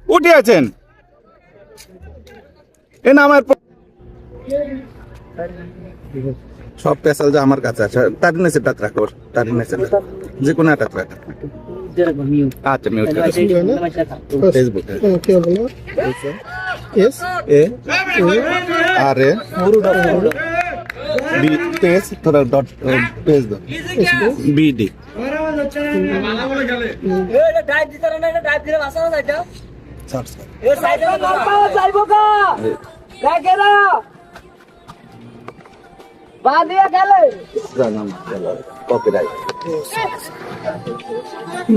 উঠে আছেন এ নামের সব পেশাল যে আমার কাছে আছে তার নিচে টাক রাখো তার নিচে যে কোনো টাক রাখো আচ্ছা মিউট করে ফেসবুক কি বলো S A R A B page थोड़ा डॉट पेज दो बी डी এটা ডাইভ দিতে না এটা ডাইভ দিলে ভাষা না এটা সাবস্ক্রাইব এ সাইডে বাবা যাইবো কা দেখেরা বাদিয়া গেলে জানাম কপিরাইট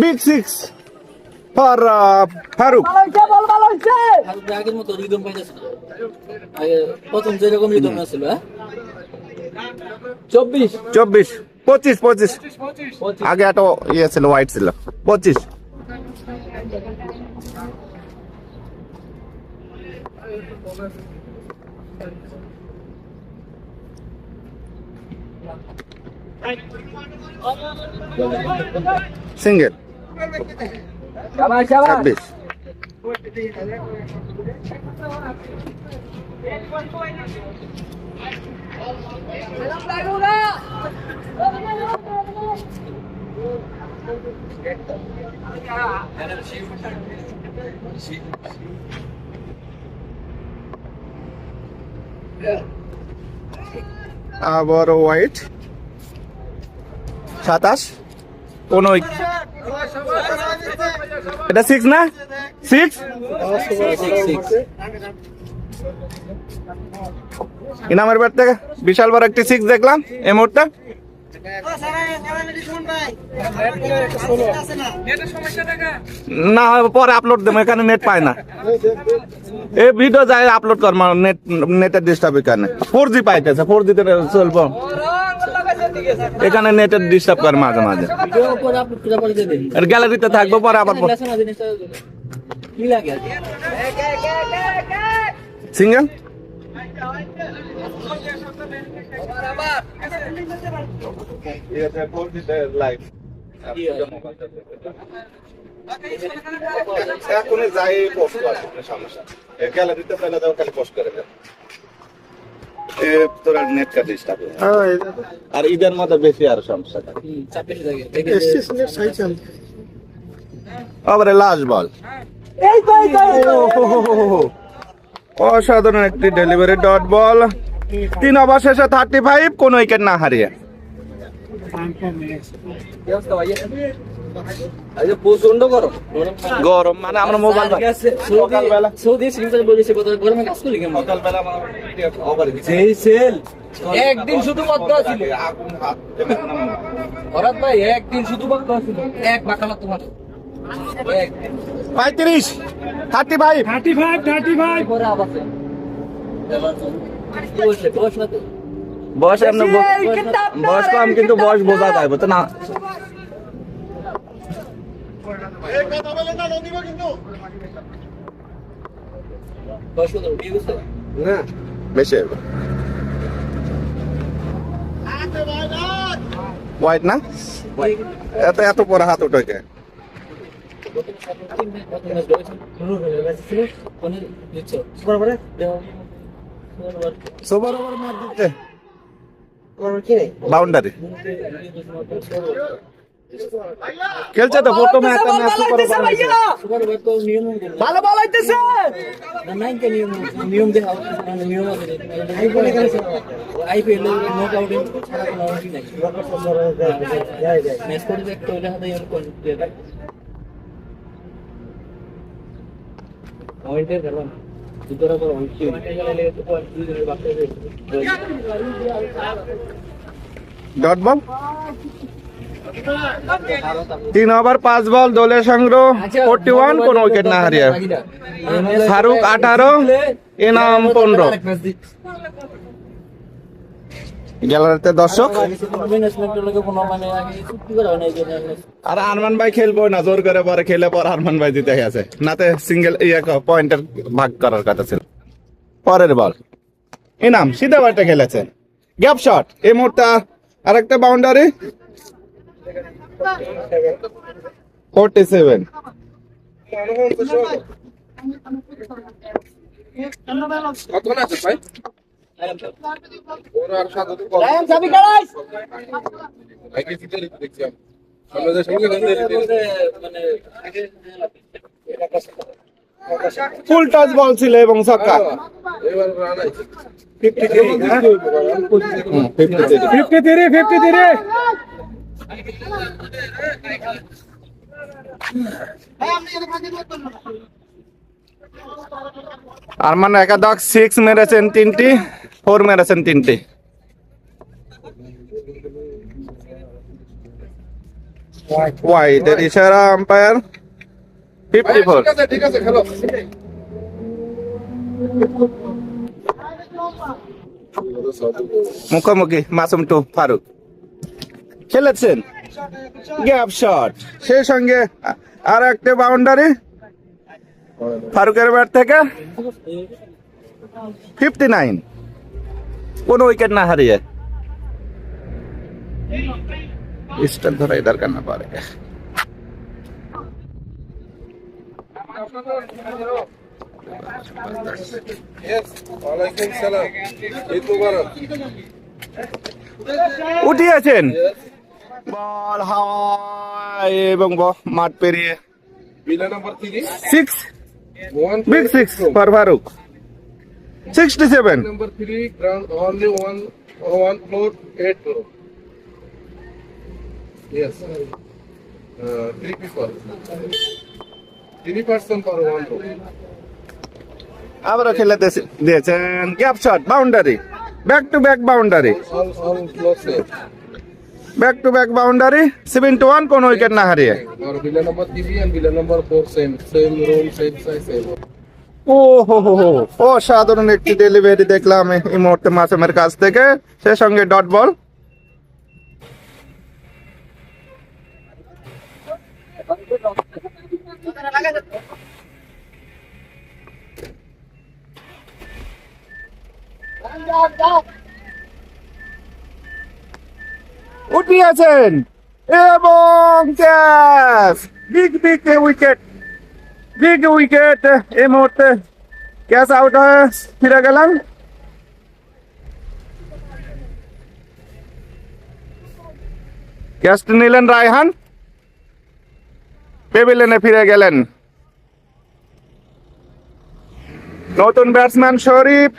বিগ 6 ফর ফারুক ভালো হইছে আগের মতো রিদম পাইতেছে না আগে প্রথম যেরকম রিদম ছিল হ্যাঁ 24 24 25 আগে একটা ইয়ে ছিল হোয়াইট ছিল 25 সিঙ্গেল শাবাশ শাবাশ 26 আবার হোয়াইট 27 কোন এটা 6 না 6 ইনামের ব্যাট থেকে বিশাল বড় একটি 6 দেখলাম এই মুহূর্তে না পরে আপলোড দেবো এখানে নেট পায় না এই ভিডিও যায় আপলোড কর নেট নেটের ডিস্টার্ব এখানে 4G পাইতেছে 4G তে চলবো এখানে নেটের ডিস্টার্ব করে মাঝে মাঝে আর গ্যালারিতে থাকবো পরে আবার সিঙ্গেল এখনই যাই পোস্ট করে সমস্যা গ্যালারিতে ফেলে দাও খালি পোস্ট করে দাও তোরা নেট কা ডিস্টার্ব আর ঈদের মধ্যে বেশি আর সমস্যা আবার লাস্ট বল অসাধারণ একটি ডেলিভারি ডট বল 3 ওভার শেষে 35 কোন উইকেট না হারিয়ে গরম মানে আমরা মোবাইল একদিন শুধু বদ্ধ ছিল ভরত ভাই একদিন শুধু বদ্ধ ছিল এক বাকালা তোমার 35 35 পরে আবার বয়স এমন বয়স কম কিন্তু বয়স বোঝা যায় তো না বেশি হোয়াইট না এত এত পরে হাত উঠে সোবার ওভার মার দিতে বাউন্ডারি খেলছে তো প্রথমে একটা ম্যাচ সুপার ওভার ভালো বল হইতেছে নিয়ম দেখা নিয়ম আছে আইপিএল নক আউট ছাড়া কোনো অংশই নাই ম্যাচ করে দেখতে হলে হাতে আর কোন পয়েন্টের কারণ দুটোর উপর অংশই গেলে তো পয়েন্ট দুই দিনের বাকি ডট বল 3 ওভার 5 বল দলের সংগ্রহ 41 কোন উইকেট না হারিয়ে ফারুক 18 এনাম 15 গ্যালারিতে দর্শক আর আরমান ভাই খেলবো না জোর করে পরে খেলে পর আরমান ভাই জিতে গেছে নাতে সিঙ্গেল পয়েন্টের ভাগ করার কথা ছিল পরের বল ইনাম সিধা বাটে খেলেছেন, গ্যাপ শট এই মুহূর্তে আরেকটা বাউন্ডারি 47। রায়ান চাবি কাড়াইস মানে ফুল টাচ বল ছিল এবং ছক্কা। 53। আরমান একাদশ 6 মেরেছেন 3টি, 4 মেরেছেন 3টি। ওয়াইড এর ইশারা আম্পায়ার 54। ঠিক আছে খেলো। মুখোমুখি মাসুম টু ফারুক খেলেছেন, গ্যাপ শট সেই সঙ্গে আর একটা বাউন্ডারি ফারুকের ব্যাট থেকে 59, কোন উইকেট না হারিয়ে। স্টার ধরা দরকার না পারে। ওয়ালাইকুম সালাম, ঈদ মুবারক। উঠিয়েছেন বল হাওয়ায় এবং মাঠ পেরিয়ে বিলা number 3 6, big 6 for Farooq. 67। Number 3 ground only one floor 8 crore. Yes. 3 people. 3 person for one room. আবারও খেলে দিয়েছেন, gap shot boundary, back to back boundary, All floor same. Back to back boundary 71, কোন উইকেট না হারিয়ে। Or villa number 3 and villa number 4 same room, same size, same. ও হো অসাধারণ একটি delivery দেখলাম এই মুহূর্তে মাসুমের কাছ থেকে, সে সঙ্গে ডট বল। উঠিয়েছেন এবং catch, big wicket, big wicket. এই মুহূর্তে ক্যাচ আউট হয়ে ফিরে গেলেন। ক্যাচটি নিলেন রায়হান, পেভিলিয়নে ফিরে গেলেন। নতুন ব্যাটসম্যান শরীফ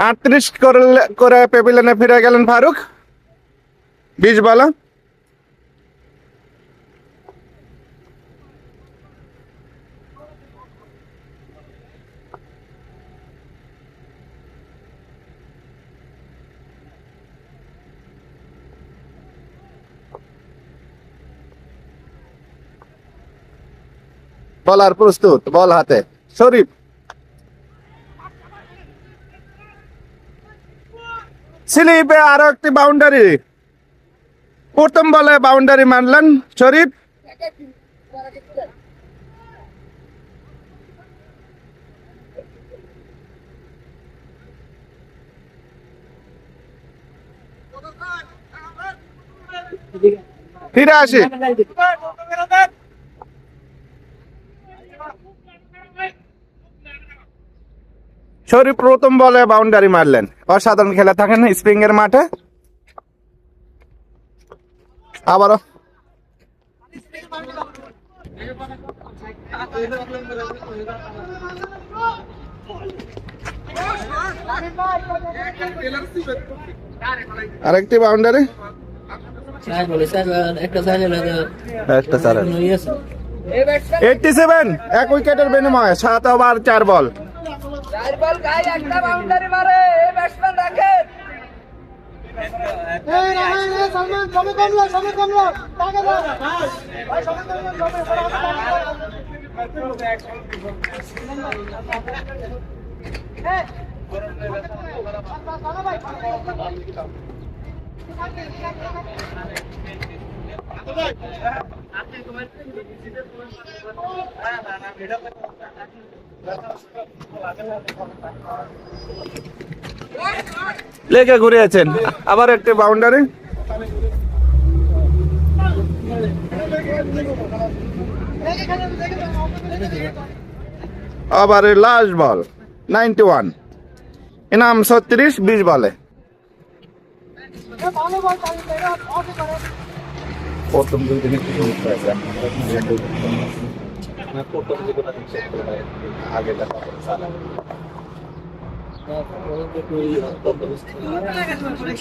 আটত্রিশ করে পেভিলিয়নে ফিরে গেলেন ফারুক, 20 বলা। বলার প্রস্তুত, বল হাতে শরীফ। স্লিপে আরো একটি বাউন্ডারি, প্রথম বলে বাউন্ডারি মারলেন শরীফ। ফিরে আসি, শরীফ প্রথম বলে বাউন্ডারি মারলেন। অসাধারণ খেলা থাকেন স্প্রিং এর মাঠে। আবারও আরেকটি বাউন্ডারি, একটা সাইড 87, 1 উইকেটের বিনিময়ে 7 ওভার 4 বল। 4 বল গায় একটা বাউন্ডারি মারে এই ব্যাটসম্যান রাখেন। এই রাহান এ সালমান সময় কমলো টাকা দাও ভাই, সময় কমলো লেগে ঘুরিয়েছেন আবার একটি বাউন্ডারি। আবার লাস্ট বল 91, ইনাম 36 20 বলে। ভালো বল চালু করে অফ করে প্রথম দুই দিনে কি সমস্যা আছে না, প্রথম দিকে আগে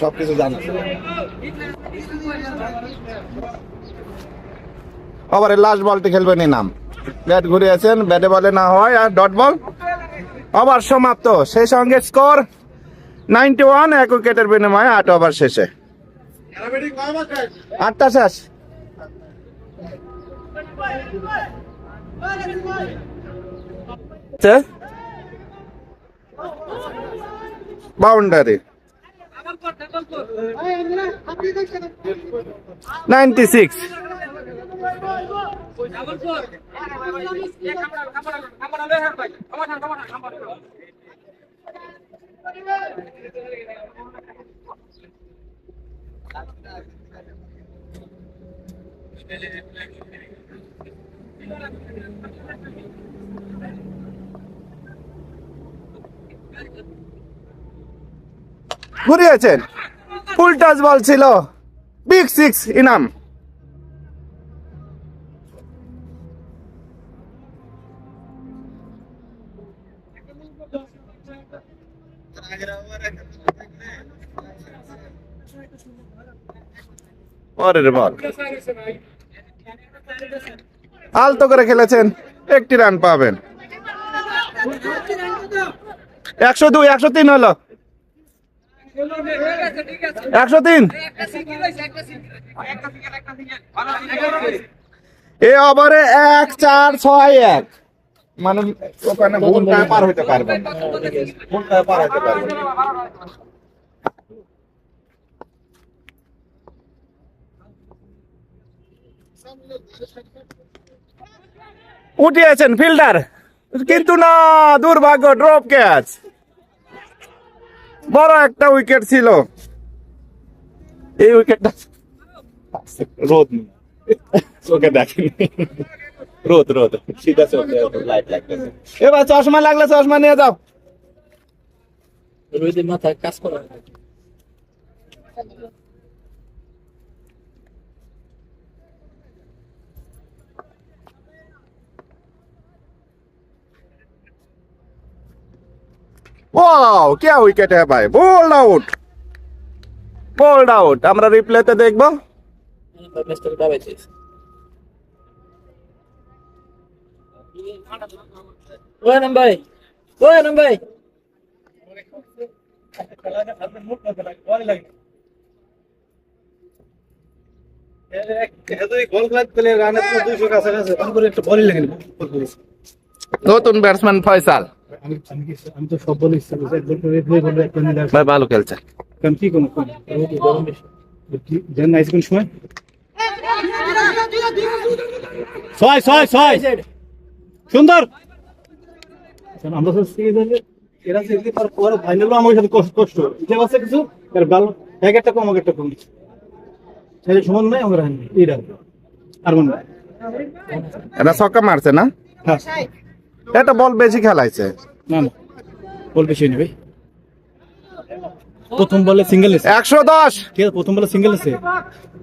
সবকিছু জানা আবার লাস্ট বলটি খেলবেন ইনাম। ব্যাট ঘুরিয়েছেন, ব্যাটে বলে না হয় আর ডট বল। ওভার সমাপ্ত, সেই সঙ্গে স্কোর 91, 1 উইকেটের বিনিময়ে 8 ওভার শেষে 8টা শেষ। বাউন্ডারি 96। ঘুরিয়েছেন, ফুল টাচ বল ছিল, বিগ 6 ইনাম। পরের বল আলতো করে খেলেছেন, একটি রান পাবেন। 102, 103 হলো, 103। এ ওভারে 1 4 6 1, মানে ওখানে ভুলটা পার হতে পারবে না, ভুলটা পার হতে পারবে না। উঠিয়েছেন ফিল্ডার, কিন্তু না, দুর্ভাগ্য, ড্রপ ক্যাচ। বড় একটা উইকেট ছিল এই উইকেটটা। রোদ চোখে দেখেনি, রোদ রোদ সিধা চোখে লাইট লাগতেছে। এবার চশমা লাগলে চশমা নিয়ে যাও। রোদের মাথায় কাজ করা वाओ क्या विकेट है भाई, बोल्ड आउट, बोल्ड आउट। আমরা রিপ্লেতে দেখব। ম্যাচটা দাবাইছে ওই নাম ভাই, ওই নাম ভাই। নতুন ব্যাটসম্যান ফয়সাল আমি তো সব বলে ভাই ভালো খেলছে। কারণ কি কোনো কোন সময় 6 সুন্দর। আমরা এরা যদি পরে ফাইনালও আমার সাথে কষ্ট হিসাব আছে কিছু, এক একটা কম একটা কম সেই সমান নাই আমরা এইটা আর মনে হয় এটা ছক্কা মারছে না, হ্যাঁ এটা বল বেশি খেলাইছে। না না বল বেশি নেই ভাই, প্রথম বলে সিঙ্গেল 110। ঠিক আছে, প্রথম বলে সিঙ্গেল আছে,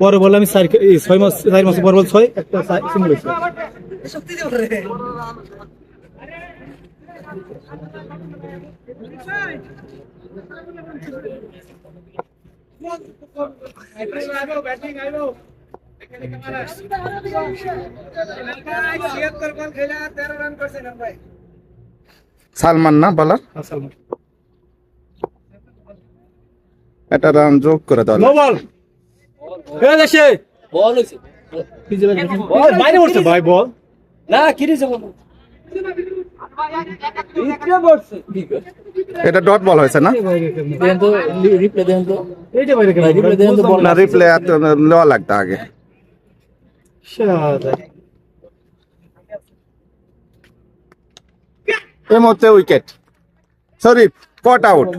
পরে বলে আমি 4 মাস পর বল 6 একটা সিঙ্গেল আছে। সালমান না বলার, এটা রান যোগ করে দাও। নো বল এই দেশে বল হইছে বল বাইরে উঠছে ভাই, বল না কি দিছে বল এটা ডট বল হয়েছে না? দেন তো রিপ্লে দেন তো এইটা বাইরে কেন? রিপ্লে দেন তো বল না, রিপ্লে নেওয়া লাগতো আগে। শালা। এই মুহূর্তে উইকেট, শরীফ কট আউট।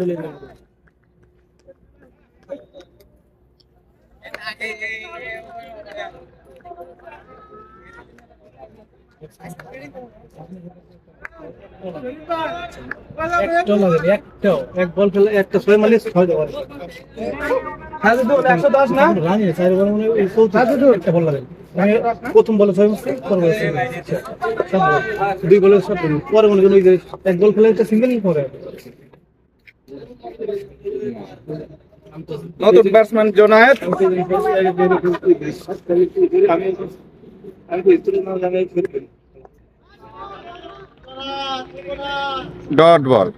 একটাও লাগেনি, একটাও। এক বল ফেলে একটা 6 মারলে 6 দেওয়া। সাজেদুল 110 না? রানি 4 বল মনে হয় সাজেদুল একটা বল লাগে। আমি প্রথম বলে 6 মারছি, পরে বলে 6 মারছি। 2 বলে 7 দিন। পরে মনে করি এক বল ফেলে একটা সিঙ্গেল করে। নতুন ব্যাটসম্যান জোনায়েদ, আমি তো স্টুডেন্ট না জায়গায় খেলি। Dot ball.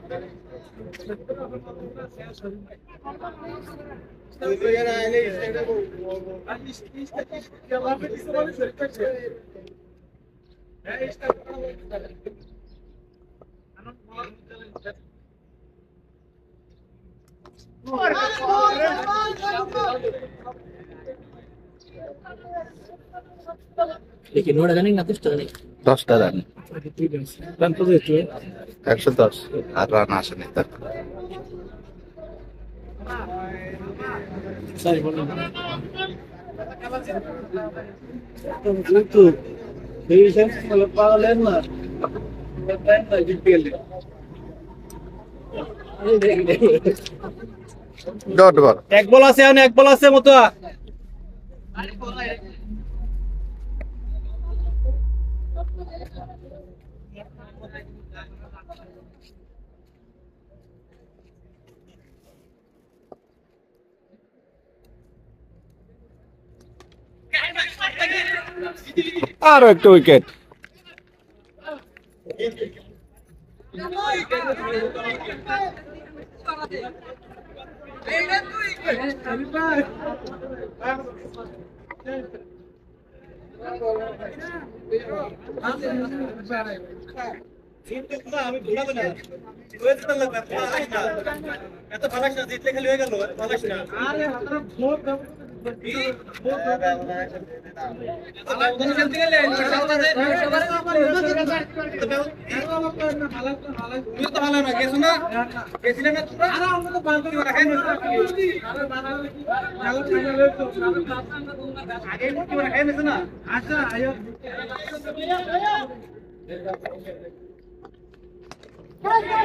দেখি নোড়া গানি না 10 টাকা নেই 10টা রান, রান তো দিয়েছে। 110 আর রান আসেনি তার। সারি বল। তো এই সেন্স মানে পাগলেন না। ব্যাটার না জিপিএল। Dot ball. এক বল আছে, এখন এক বল আছে মতো। আরো একটা উইকেট। আমি ভুলাবো না। এত ফালাস না, জিতলে খালি হয়ে গেল, ফালাস না। আরে হাতরা ভোট দাও।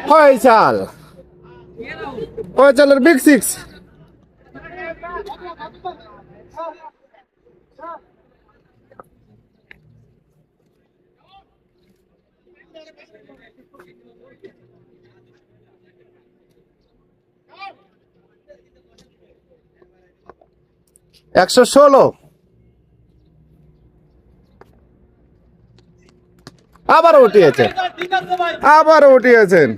ফয়সাল, ফয়সালের বিগ সিক্স। একশো 16। আবারও উঠিয়েছেন, আবারও উঠিয়েছেন।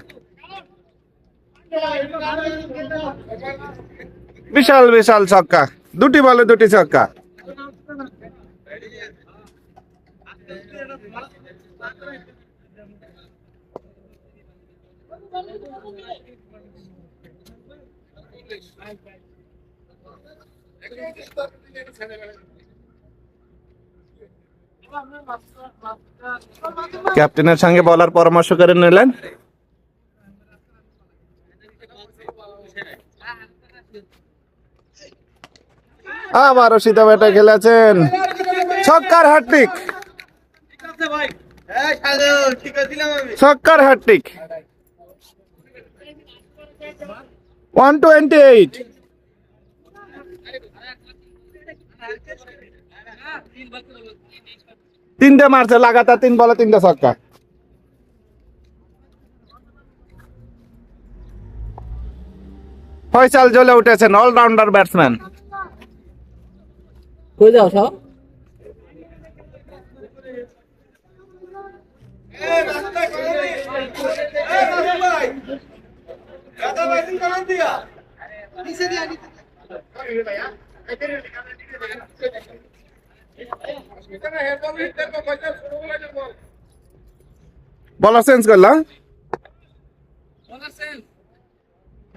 বিশাল বিশাল ছক্কা, দুটি বলে দুটি ছক্কা। ক্যাপ্টেনের সঙ্গে বলার পরামর্শ করে নিলেন। আবারও সীতা ব্যাটে খেলেছেন, ছক্কার হ্যাটট্রিক, ছক্কার হ্যাটট্রিক। 128। তিনটে মারছে লাগাতার, 3 বলে 3টা ছক্কা। ফয়সাল জ্বলে উঠেছেন, অলরাউন্ডার ব্যাটসম্যান। কই যাও সব বলার চেঞ্জ করলাম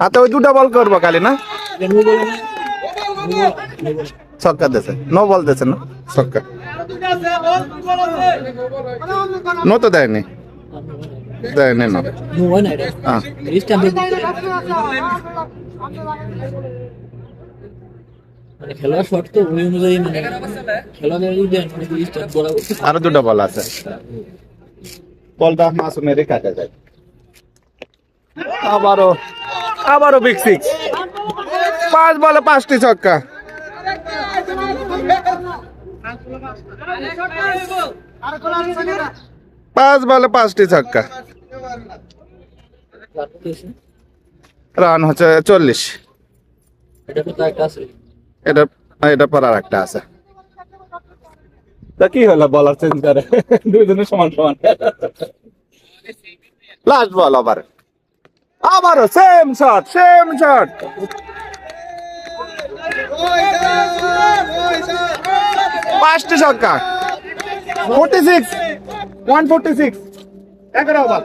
হাতে ওই দুটা বল করবো খালি না ছক্কা দিয়েছে নো বল দিয়েছে না ছক্কা নো তো দেয়নি দেয়নি নো নো হয় না এটা হ্যাঁ স্ট্যাম্প মানে খেলার শট তো ওই অনুযায়ী মানে খেলোয়াড়েরই দেন মানে স্ট্যাম্প বরাবর আরো দুটা বল আছে বলটা মাসুমেরই কাটা যায় আবারও বিগ সিক্স 5 বলে 5টি ছক্কা পাঁচ বলে 5টি ছক্কা রান হচ্ছে 40 এটা তো একটা আছে এটা পর আর একটা আছে তা কি হলো বলার চেঞ্জ করে দুইজনের সমান সমান লাস্ট বল আবারও সেম শট 5টি ছক্কা 146 11 ওভার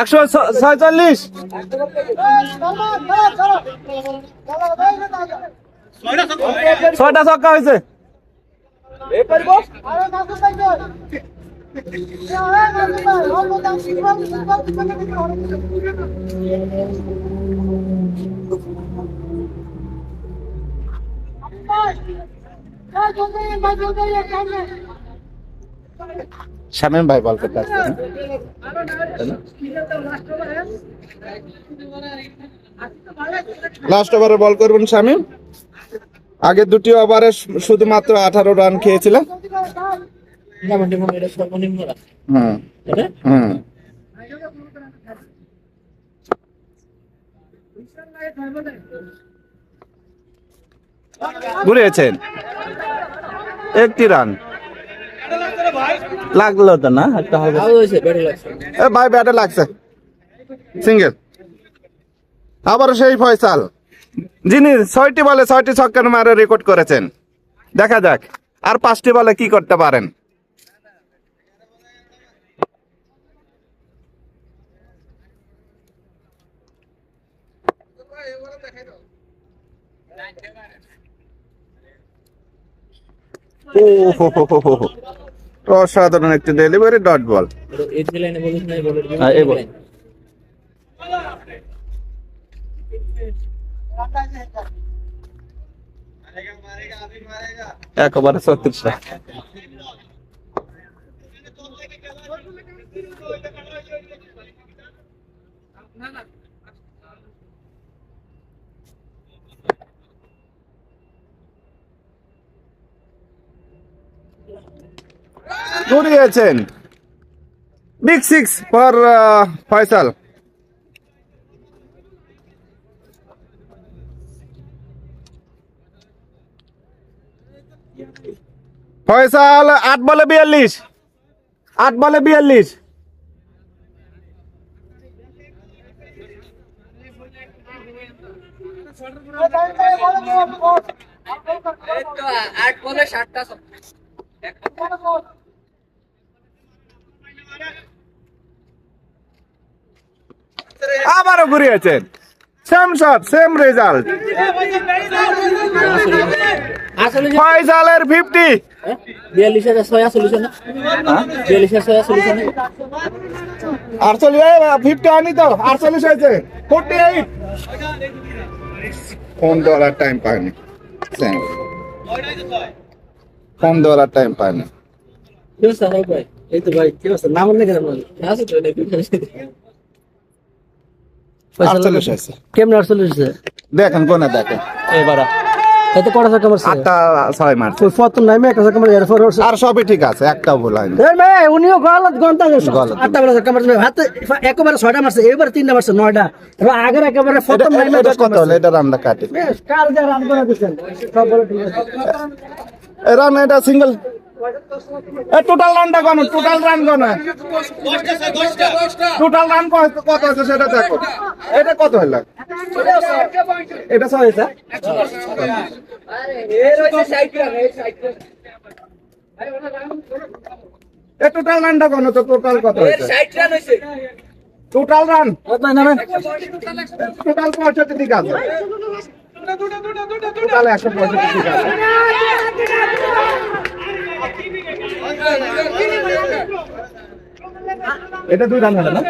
একশো 46 ছয়টা ছক্কা হয়েছে শামীম ভাই বল করতে আসছে লাস্ট ওভারে বল করবেন শামীম আগে দুটি ওভারে শুধুমাত্র 18 রান খেয়েছিলেন এটা সর্বনিম্ন রান হুম এটা হুম ঘুরিয়েছেন একটি রান লাগলো তো না একটা হবে ভালো হয়েছে ব্যাটে লাগছে এ ভাই ব্যাটে লাগছে সিঙ্গেল আবারও সেই ফয়সাল যিনি 6টি বলে 6টি ছক্কা মারে রেকর্ড করেছেন দেখা যাক আর 5টি বলে কি করতে পারেন অসাধারণ একটি ডেলিভারি ডট বল এই লাইনে বলিস নাই বলের হ্যাঁ, এই বল। একবারে 36 রান ঘুরিয়েছেন big six for Faisal Faisal 8 বলে 42 8 বলে 60টা আবারও ঘুরিয়েছেন সেম শট সেম রেজাল্ট আসলে ফয়সালের 50 42,6 না 42,6 না 50 আনি তো 48 হয়েছে 48 ফোন দেওয়ার টাইম পায়নি ফোন দেওয়ার টাইম পায়নি কি অবস্থা ভাই এই তো ভাই কি অবস্থা নাম নেই কেন আছে তো এটা 48 হয়েছে কেমন 48 দেখেন কোনে দেখেন এবারে এত কড়া ছক্কা মারছে 8টা 6 মারছে প্রথম নামে একটা ছক্কা মারছে এরপর আর সবই ঠিক আছে একটাও ভুল হয়নি এই ভাই উনিও গলত গন্তা গেছে গলত। 8টা বলে ছক্কা মারছে হাতে একবারে 6টা মারছে এবার 3টা মারছে 9টা এবার আগের একেবারে প্রথম নামে এটা কত হলো এটা রানটা কাটে বেশ কাল যা রান করে দিয়েছেন সব বলে ঠিক আছে রান এটা সিঙ্গেল টোটাল রানটা কোন টোটাল রান কোন টোটাল রান কত আছে সেটা দেখো এটা কত হলো এটা 6 হয়েছে এর হইছে 60 রান এই 60 টোটাল রানটা কোন তো টোটাল কত হয়েছে? টোটাল রান টোটাল 65 দিকে আছে, টোটাল 165 দিকে আছে। এটা 2 রান হলো না?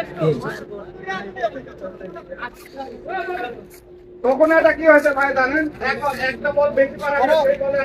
তখন এটা কি হয়েছে ভাই জানেন? একটা বল বেশি করা হয়েছে, সেই বলে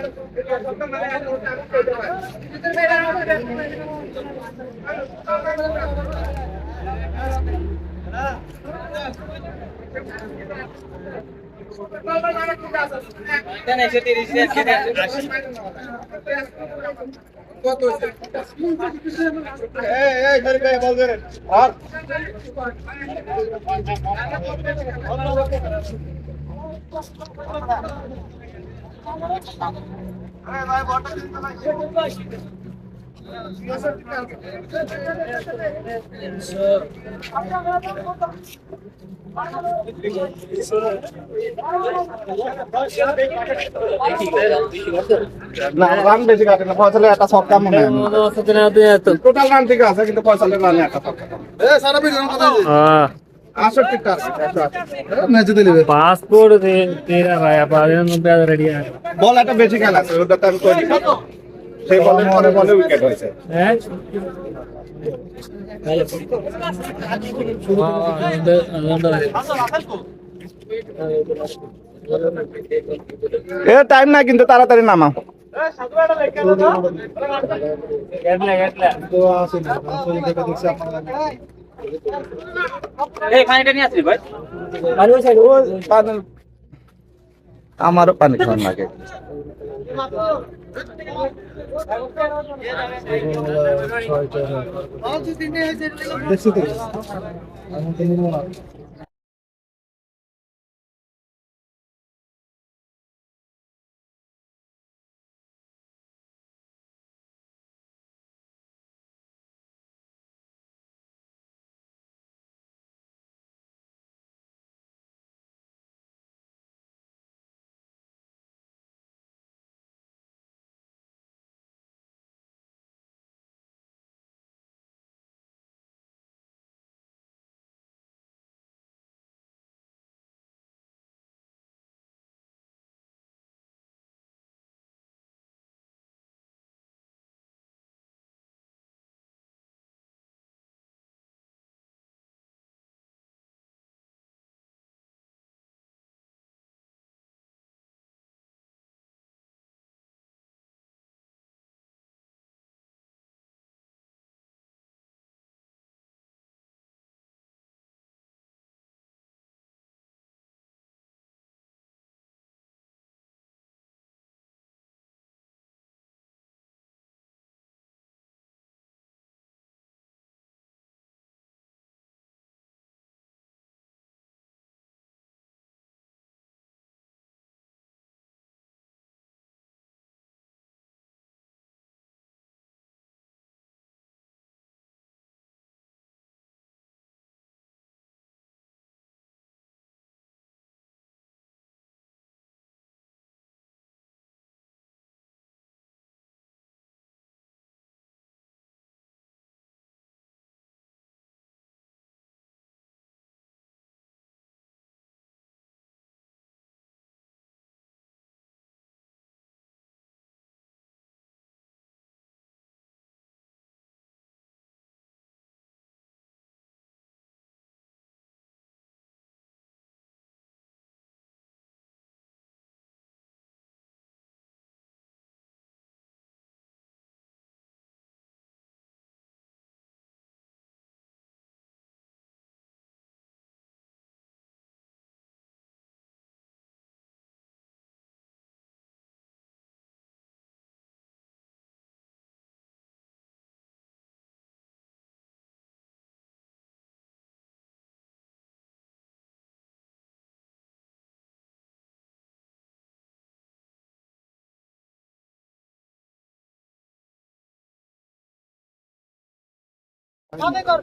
না রান বেশি কাটে না, ফয়সালের একটা ছক্কা মনে হয়। টোটাল রান ঠিক আছে কিন্তু ফয়সালের রানে একটা ছক্কা। সারা বিজন কথা 68 টা ম্যাচ জিতে নেবে। पासपोर्ट तेरा भाई अब आगे नंबर रेडी है বল একটা বেশি খেলা আছে, ওটা তো আমি কই দিই। সেই বলের পরে বলে উইকেট হয়েছে। हैं এ টাইম না কিন্তু তাড়াতাড়ি নামাও। আমারও পানি খাওয়ার লাগে। দেখছি তো সামনে কর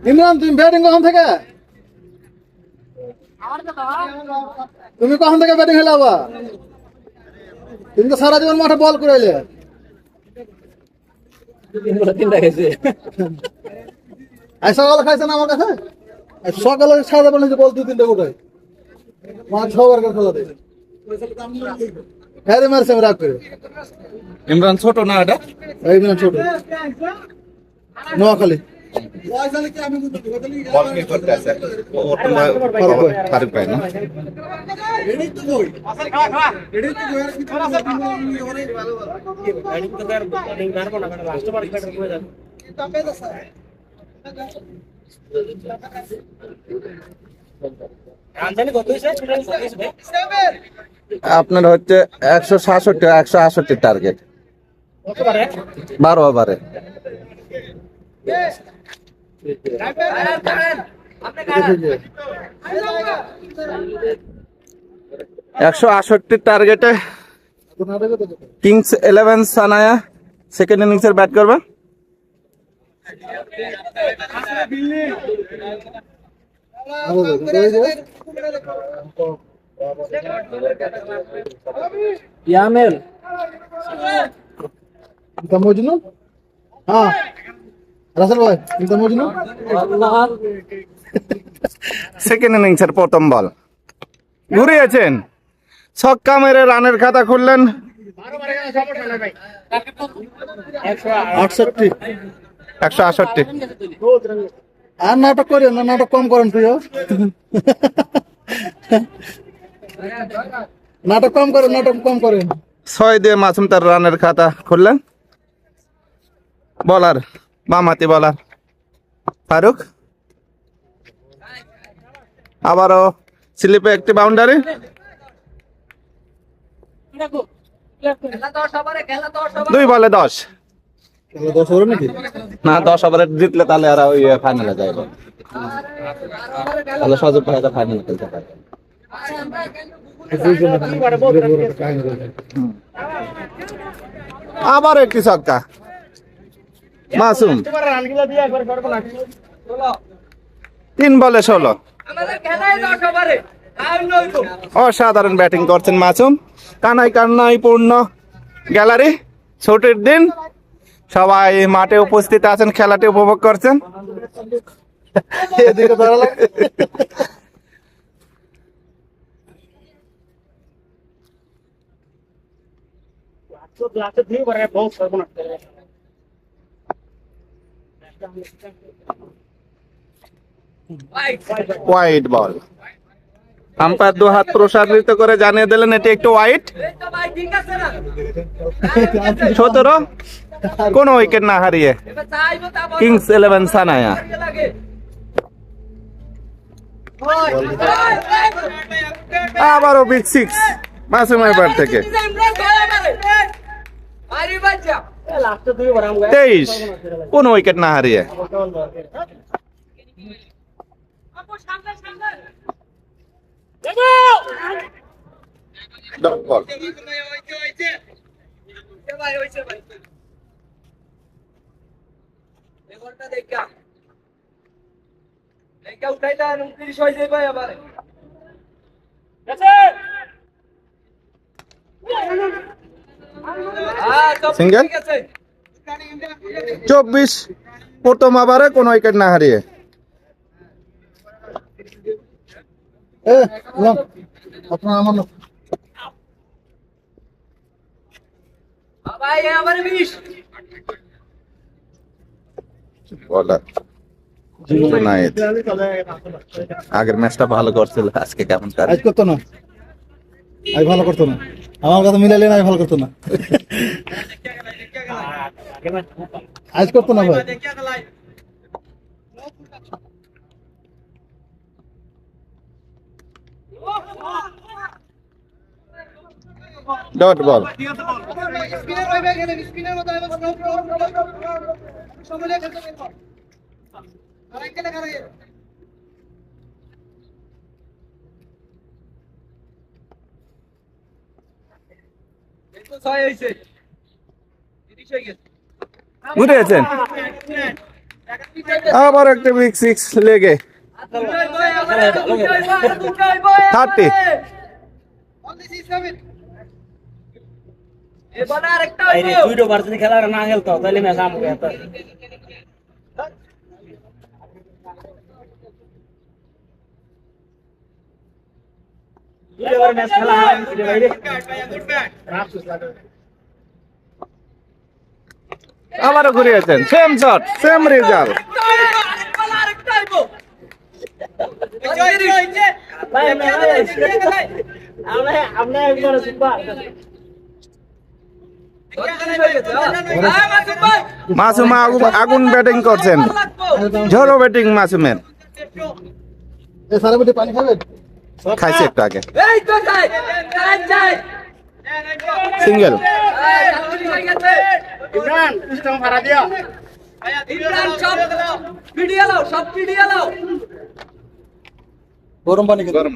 ইমরান তুমি ব্যাটিং কখন থেকে তুমি কখন থেকে ব্যাটিং খেলাবা তুমি তো সারা জীবন মাঠে বল করে এলে আজ সকালে খাইছে না আমার কাছে সকালে সাদা বলে বল 2-3টা গোটায় মাছ 6 বার খেলা দেয় হ্যাঁ মারছে আমি রাগ করে ইমরান ছোট না এটা এই ইমরান ছোট নোয়াখালী বল কি করতে আছে ফারুক ভাই না আপনার হচ্ছে 166 টার্গেট 12 ওভারে। একশো 168 টার্গেটে কিংস 11 সানায়া সেকেন্ড ইনিংসের ব্যাট করবে। ইয়ামেল মজনু হ্যাঁ রাসেল ভাই মজনু সেকেন্ড ইনিংসের প্রথম বল ঘুরিয়েছেন, ছক্কা মেরে রানের খাতা খুললেন। 168। আর নাটক করেন না, নাটক কম করেন তুইও নাটক কম করেন 6 দিয়ে মাসুম তার রানের খাতা খুললেন। বলার বামাতি বলার ফারুক, আবারও স্লিপে একটি বাউন্ডারি। 2 বলে 10। 10 ওভার নাকি না 10 ওভারে জিতলে তাহলে আর ওই ফাইনালে যাইব, তাহলে সজব ভাই ফাইনালে খেলতে পারে। আবার একটি ছক্কা মাসুম, 3 বলে 16। অসাধারণ ব্যাটিং করছেন মাসুম। কানাই পূর্ণ গ্যালারি, ছুটির দিন, সবাই মাঠে উপস্থিত আছেন, খেলাটি উপভোগ করছেন। এদিকে ধরা লাগে হোয়াইট বল। আম্পায়ার 2 হাত প্রসারিত করে জানিয়ে দিলেন এটি একটু হোয়াইট। 17, কোন উইকেট না হারিয়ে কিংস 11 সানায়া। আবারও বিগ 6 মাসুমের ব্যাট থেকে। 23, কোন উইকেট না হারিয়ে। Dot ball. সিঙ্গেল। 24, প্রথম ওভারে কোন উইকেট না হারিয়ে। আপনার আমার লোক বলার জুনায়েদ আগের ম্যাচটা ভালো করছিল, আজকে কেমন করে? আজ করতো না, আজ ভালো করতো না, আমার কথা মিলাইলে না, ভালো করতো না, আজ করতো না ভাই। Dot ball. স্পিনার রইবে এখানে, স্পিনার মতো আইবা সমলে খেলতে পারবো আর একটা দেখা রে দেখো 6 হইছে 30 হয়ে গেছে। ঘুরেছেন আবার একটা বিগ সিক্স লেগে 30। দুইটো বার যদি খেলা না খেলতো তাহলে ম্যাচ আমকে ম্যাচ খেলা আবারও ঘুরিয়েছেন, same shot same result. Masum আগুন ব্যাটিং করছেন, ঝড়ো ব্যাটিং মাসুমের। সারাবটি পানি খাবেন? খাইছে একটু আগে, সিঙ্গেল। গরম পানি খেতে গরম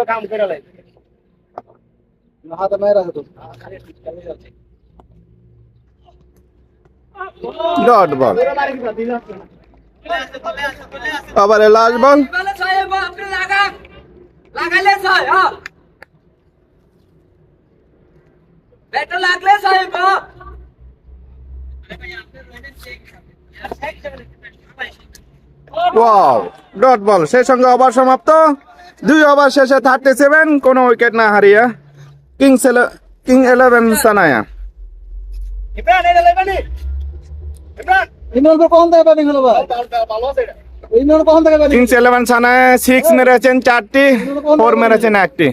কাম করে হাতে মায়ের রাখো। ডট বল, আবার লাস্ট বল। Wow, dot ball. সেই সঙ্গে ওভার সমাপ্ত। 2 ওভার শেষে 37, কোনো উইকেট না হারিয়ে কিং 11 সানায়া। ইমরান কখন থেকে ব্যাটিং হলো ভাই? ইমরান কখন থেকে ব্যাটিং? কিংস 11 সানায়া 6 মেরেছেন 4টি, 4 মেরেছেন 1টি।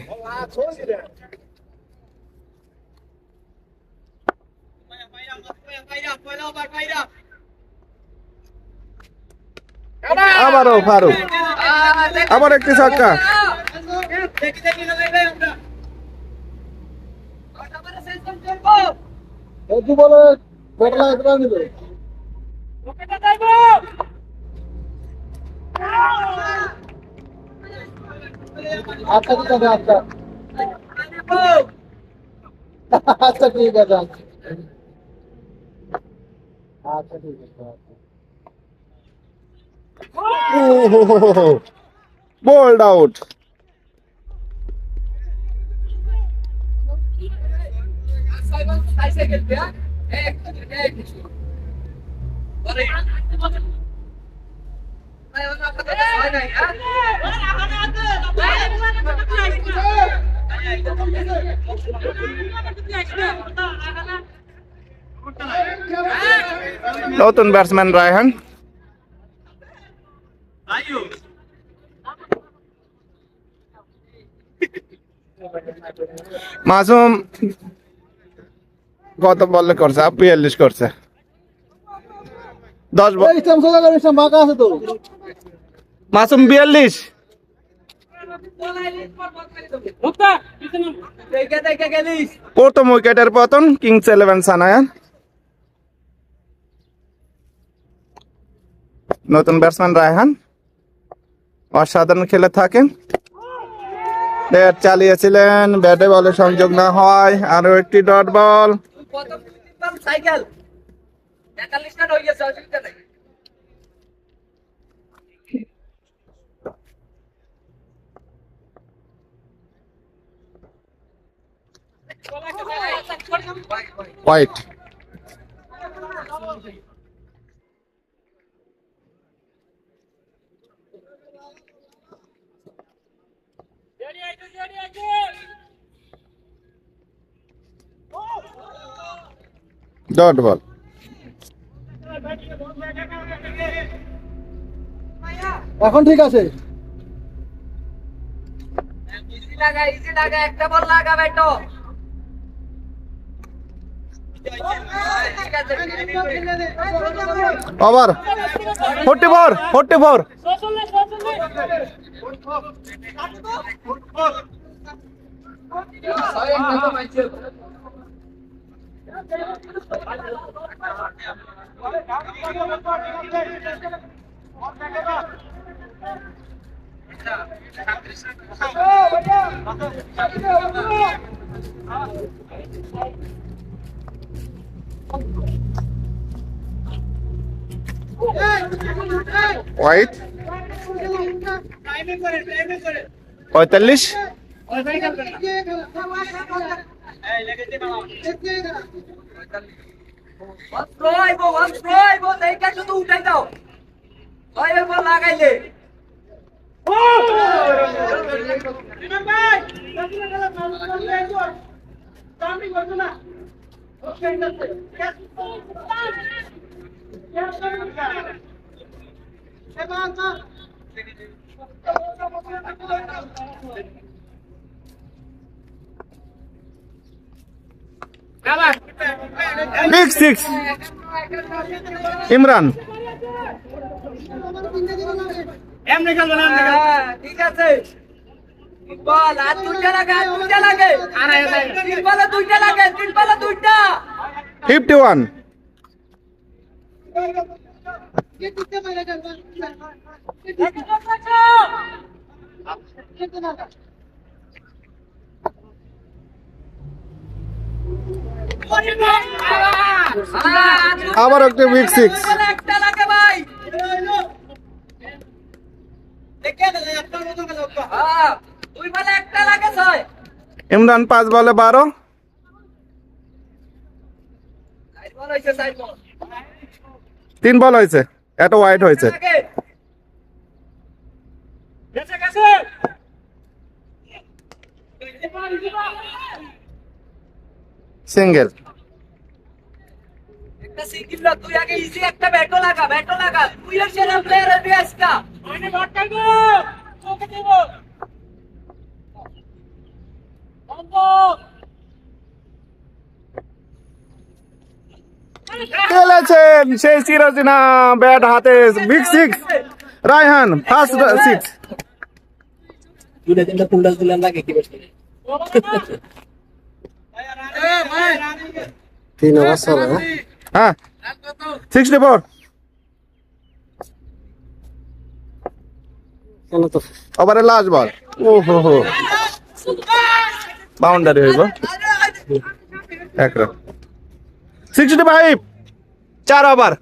আবারও ফারুক, আবার একটি ছক্কা। একটু বলে ব্যাটলা একবার নিবে। আচ্ছা ঠিক আছে, আচ্ছা আচ্ছা ঠিক আছে, আচ্ছা ঠিক আছে। Bold out. নতুন ব্যাটসম্যান রায়হান। মাসুম কত বলে করছে? 42 করছে। 10 বল। ইসলাম সোজা করে, ইসলাম বাঁকা আছে তো। মাসুম 42। প্রথম উইকেটের পতন কিংস 11 সানায়া। নতুন ব্যাটসম্যান রায়হান অসাধারণ খেলে থাকেন। ব্যাট চালিয়েছিলেন, ব্যাটে বলে সংযোগ না হয়। আরো একটি dot ball. Wide. Dot ball. এখন ঠিক আছে। একটা বল লাগা বেটো। Over 44। Wide 45 Big six. Imran ঠিক আছে বল আর দুইটা লাগে তিন বলে দুইটা লাগে 51 আবার একটা বিগ সিক্স একটা লাগে ভাই দুই বলে একটা লাগে 6 ইমরান 5 বলে 12 3 বল হয়েছে এটা হোয়াইট হয়েছে সিঙ্গেল একটা সিঙ্গেল না তুই আগে ইজি একটা ব্যাটও লাগা তুই এর সেরা প্লেয়ার এর বিএসটা ওইনে বটটা গো ওকে দেব খেলেছেন সেই সিরাজিনা ব্যাট হাতে big six Raihan first six দুইটা তিনটা ফুল ডাস দিলাম লাগে কি বসে 3 ওভার চলে হ্যাঁ 64 চলো তো ওভারের লাস্ট বল ও হো বাউন্ডারি হইব এক রান 65 4 ওভার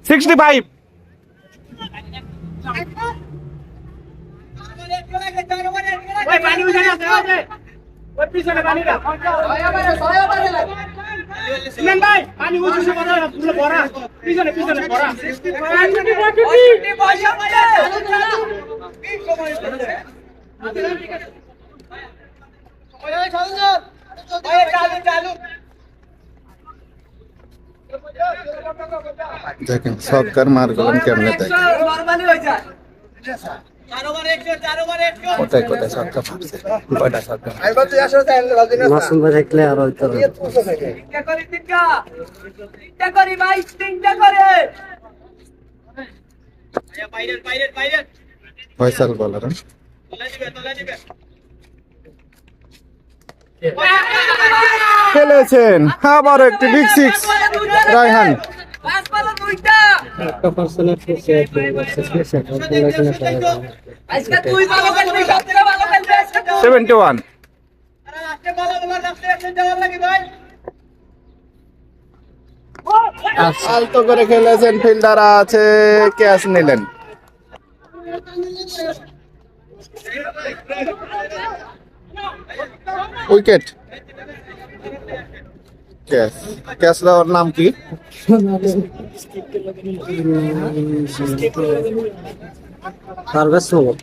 65 ওই পানি উঠানো আছে ওই পিছনে পানিটা সিলেন ভাই পানি উঠছে বড় পুরো বড় পিছনে বড় 60 চালু দেখেন সরকার মার গেলেন কেমনে দেখেন নরমালি হয়ে যায় কোথায় কোথায় সরকার মারছে কয়টা সরকার মাসুম ভাই দেখলে আর হইতো তিনটা করি ভাই তিনটা করে ফয়সাল বলার খেলেছেন আবার একটি বিগ সিক্স রায়হান পাঁচ বলে দুইটা একটা পার্সেন্ট আছে আজকে তুই ভালো খেলবি সবচেয়ে ভালো খেলবি আজকে 71 লাস্টে বলা লাস্টে অ্যাকশন দেওয়ার লাগে ভাই আলতো করে খেলেছেন ফিল্ডার আছে ক্যাচ নিলেন উইকেট ক্যাচ ক্যাচ দেওয়ার নাম কি সার্ভিস হলো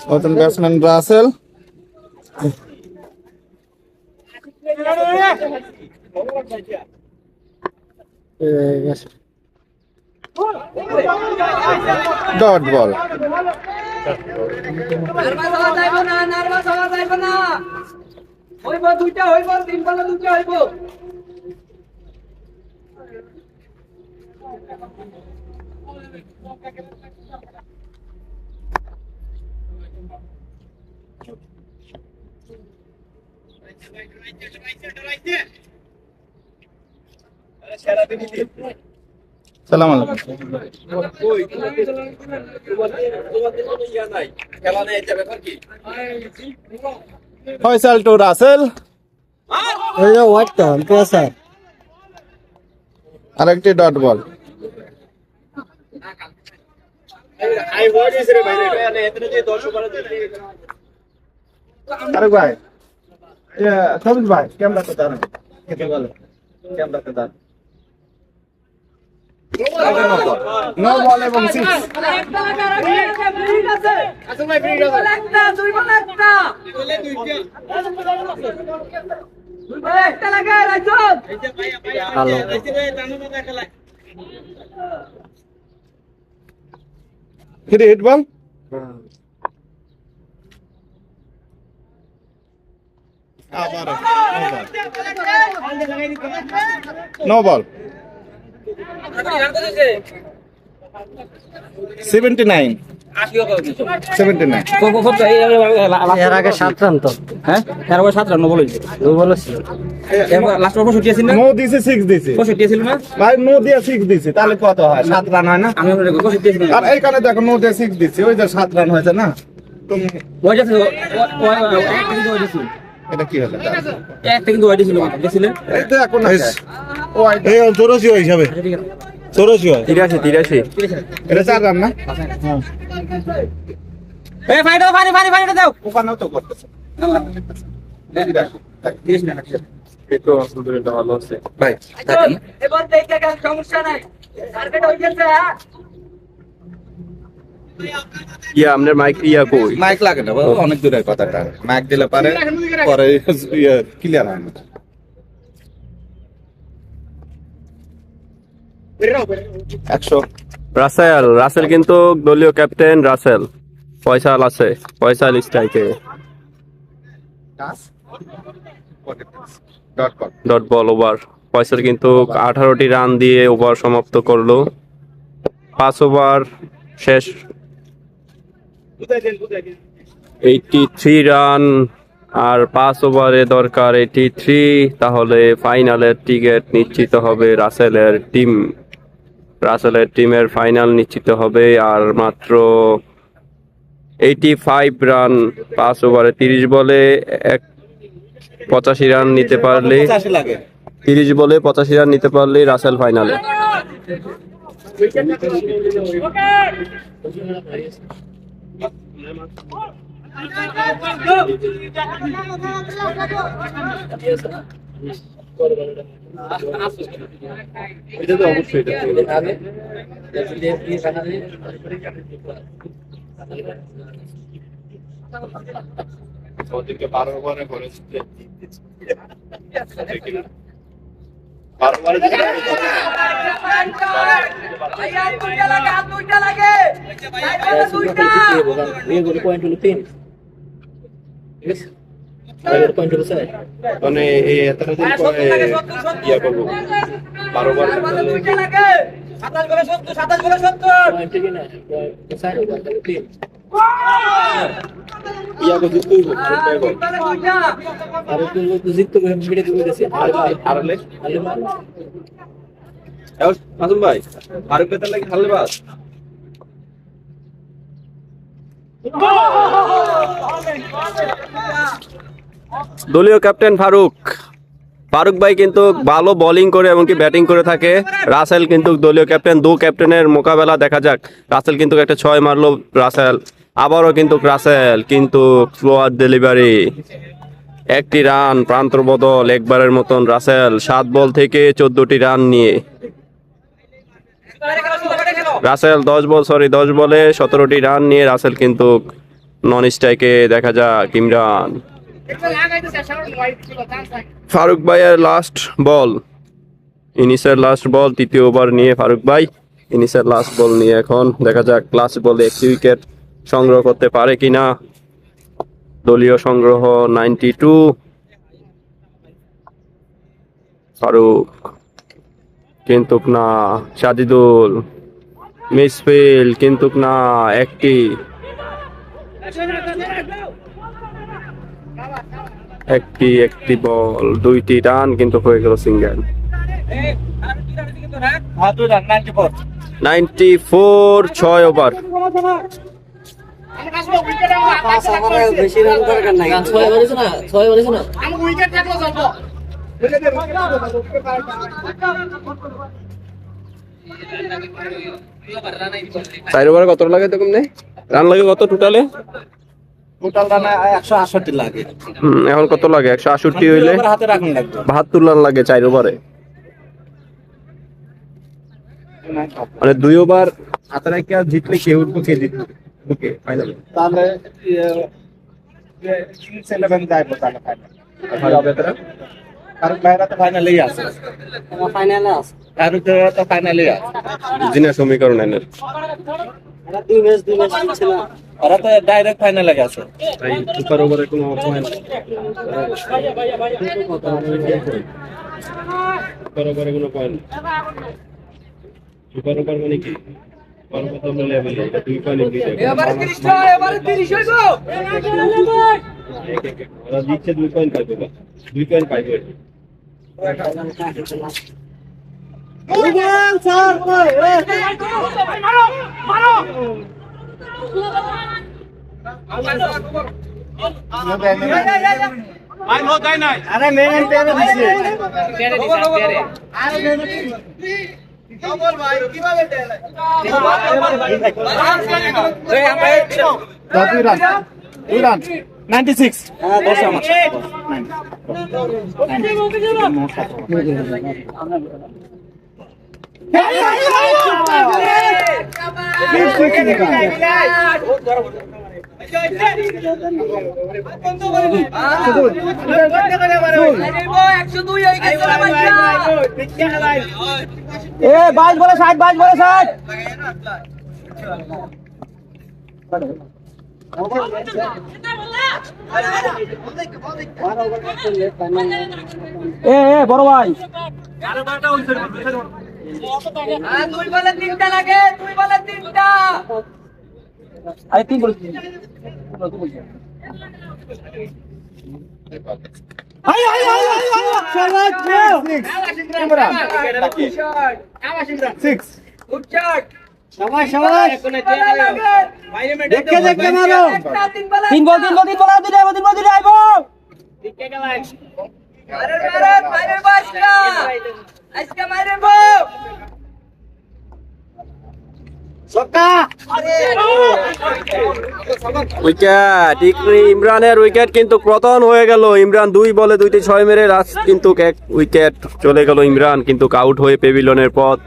নতুন batsman Russell dot ball nervous হওয়া যাইব না হইব দুইটা হইব তিন বলে দুইটা হইব সালাম আলাইকুম। ফয়সাল টু রাসেল, এই যে ওয়াটটা স্যার আরেকটি ডট বল। আরে ভাই, সবুজ ভাই ক্যামেরাতে দাঁড়ান, ক্যামেরাতে দাঁড়ান। নো বল এবং সিক্স। একটা লাগা রাখি ফ্রিজ আছে আসল ভাই ফ্রিজ আছে একটা দুই বল একটা দুই বল একটা লাগা রাজন এই যে ভাই ভালো এই যে ভাই জানো না খেলা ফ্রি হিট বল। আবার নো বল। 79 এর আগে 7 রান তো হ্যাঁ এর আগে 7 রান বলেছে দুই বল ছিল এবার লাস্ট ওভার 65 ছিল না নো দিছে 6 দিছে 65 ছিল না ভাই, নো দিয়ে 6 দিছে, তাহলে কত হয়? 7 রান হয় না? আমি মনে করি 65 ছিল আর এইখানে দেখো নো দিয়ে 6 দিছে, ওই যে 7 রান হয়েছে না? তুমি ওই যে একটা কিন্তু ওই ছিল এটা কি হলো? একটা কিন্তু ওই ছিল দেখছিলে এই তো এখন ও এই 84 হিসাবে 84 হয় 83 এটা 4 রান না? এই ফাইট দাও ফাইট দাও ওখানেও তো করতেছে। তো আলহামদুলিল্লাহ ভালো আছে ভাই এবার দেখে গেল সমস্যা নাই টার্গেট হয়ে গেছে হ্যাঁ আপনার মাইক কই মাইক লাগে না, অনেক দূরের কথাটা। মাইক দিলে পারে পরে ক্লিয়ার হয় না। রাসেল কিন্তু দলীয় ক্যাপ্টেন রাসেল। ফয়সাল আছে, ফয়সাল স্ট্রাইকে ডট বল ওভার। ফয়সাল কিন্তু 18টি রান দিয়ে ওভার সমাপ্ত করলো। 5 ওভার শেষ, 83 রান আর 5 ওভারে দরকার 83, তাহলে ফাইনালের টিকিট নিশ্চিত হবে। রাসেলের টিমের ফাইনাল নিশ্চিত হবে। আর মাত্র 85 রান 5 ওভারে 30 বলে 85 রান নিতে পারলে 30 বলে 85 রান নিতে পারলে রাসেল ফাইনালে। এটা তো অবশ্যই ওদিকে 12 ওভারে করেছে 12 ওভারে ভাইয়া দুইটা লাগে দুইটা পয়েন্ট হলো 3 পয়েন্ট হলো 4 মানে এই এতটা দিন পরে ইয়া করবো 12 ওভার দুইটা লাগে 27 বলে 70 পয়েন্ট কি না 4 3 ইয়া করতে তুই বল দুইটা আর তুই জিততে ভিডিও দিতেছিস হারলে মাসুম ভাই ফারুক বেতার লাগি হারলে বাস দলীয় ক্যাপ্টেন ফারুক ভাই কিন্তু ভালো বোলিং করে এমনকি ব্যাটিং করে থাকে। রাসেল কিন্তু দলীয় ক্যাপ্টেন, দু ক্যাপ্টেনের মোকাবেলা দেখা যাক। রাসেল কিন্তু একটা 6 মারলো, রাসেল আবারও কিন্তু স্লোয়ার ডেলিভারি, একটি রান, প্রান্ত বদল একবারের মতন। রাসেল 7 বল থেকে 14টি রান নিয়ে রাসেল 10 বলে 17টি রান নিয়ে রাসেল কিন্তু নন স্ট্রাইকে দেখা যাক ইমরান। ফারুক ভাইয়ের লাস্ট বল, ইনিসের লাস্ট বল, তৃতীয় ওভার নিয়ে ফারুক ভাই ইনিসের লাস্ট বল নিয়ে এখন দেখা যাক লাস্ট বলে একটি উইকেট সংগ্রহ করতে পারে কিনা। দলীয় সংগ্রহ 92, ফারুক কিন্তু না, সাজিদুল মিসফিল্ড কিন্তু না, একটি একটি বল 2টি রান কিন্তু হয়ে গেল সিঙ্গেল। 94 6 ওভার। বেশি রান দরকার নাই, 6 বলেছ না, 6 বলেছ না। চার ওভারে কত লাগে তো কমনে? রান লাগে কত টোটালে? টোটাল রান 168 লাগে। এখন কত লাগে? 168 হইলে হাতে রাখুন লাগবে 72 রান লাগে 4 ওভারে। মানে 2 ওভার হাতে রেখে জিতলে কে উঠবো কে জিতবে ওকে ফাইনাল তাহলে কিংস 11 যাইবো তাহলে ফাইনাল হবে তারা আর বাইরে তো ফাইনালেই আছে ফাইনালে আছে, আর তো ফাইনালেই আছে জিনা সমীকরণ এনের। এরা 2 ম্যাচ জিতছে না, ওরা তো ডাইরেক্ট ফাইনালে গেছে তাই সুপার ওভারে কোনো পয়েন্ট সুপার ওভারে কোনো পয়েন্ট সুপার ওভার মানে কি? সুপার ওভার তো লেভেল 2 পয়েন্ট দিতে এবারে 30 হইবো। ওরা জিতছে 2 পয়েন্ট পাইবে, 2 পয়েন্ট পাইবে। আরে মেন পেরে দিছে। দুই রান 96 হ্যাঁ, 10 আমার। এ 22 বলে 60, 22 বলে 60। এ বড় ভাই, 2 বলে 3টা লাগে, 2 বলে 3টা। আরে 3 বলেছি। আই আই আই আই সরাজ 6 গুড শট। শাবাশ শাবাশ, দেখে দেখে মারো। 3 বল 3 বল আইবো। মারে বাসকা আজকে মারে বউ উইকেট ইমরানের উইকেট কিন্তু পতন হয়ে গেল। ইমরান 2 বলে 2টি 6 মেরে রাজ কিন্তু 1 উইকেট চলে গেল। ইমরান কিন্তু আউট হয়ে পেভিলিয়নের পথ।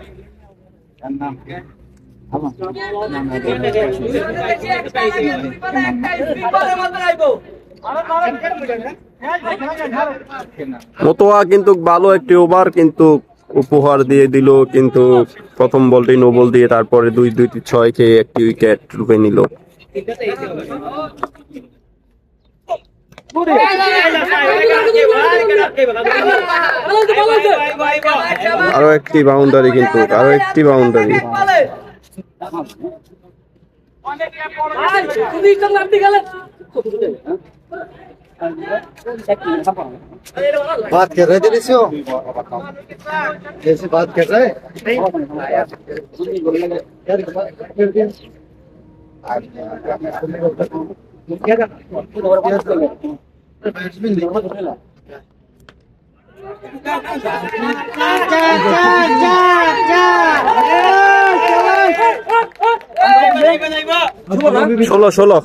মতোয়া কিন্তু ভালো একটি ওভার কিন্তু উপহার দিয়ে দিল, কিন্তু প্রথম বলটি নো বল দিয়ে তারপরে 2-2-6 খেয়ে একটি উইকেট রূপে নিল। আরো একটি বাউন্ডারি কিন্তু আরো একটি বাউন্ডারি। बात कर रहे थे रिसो जैसे बात कर रहे ষোলো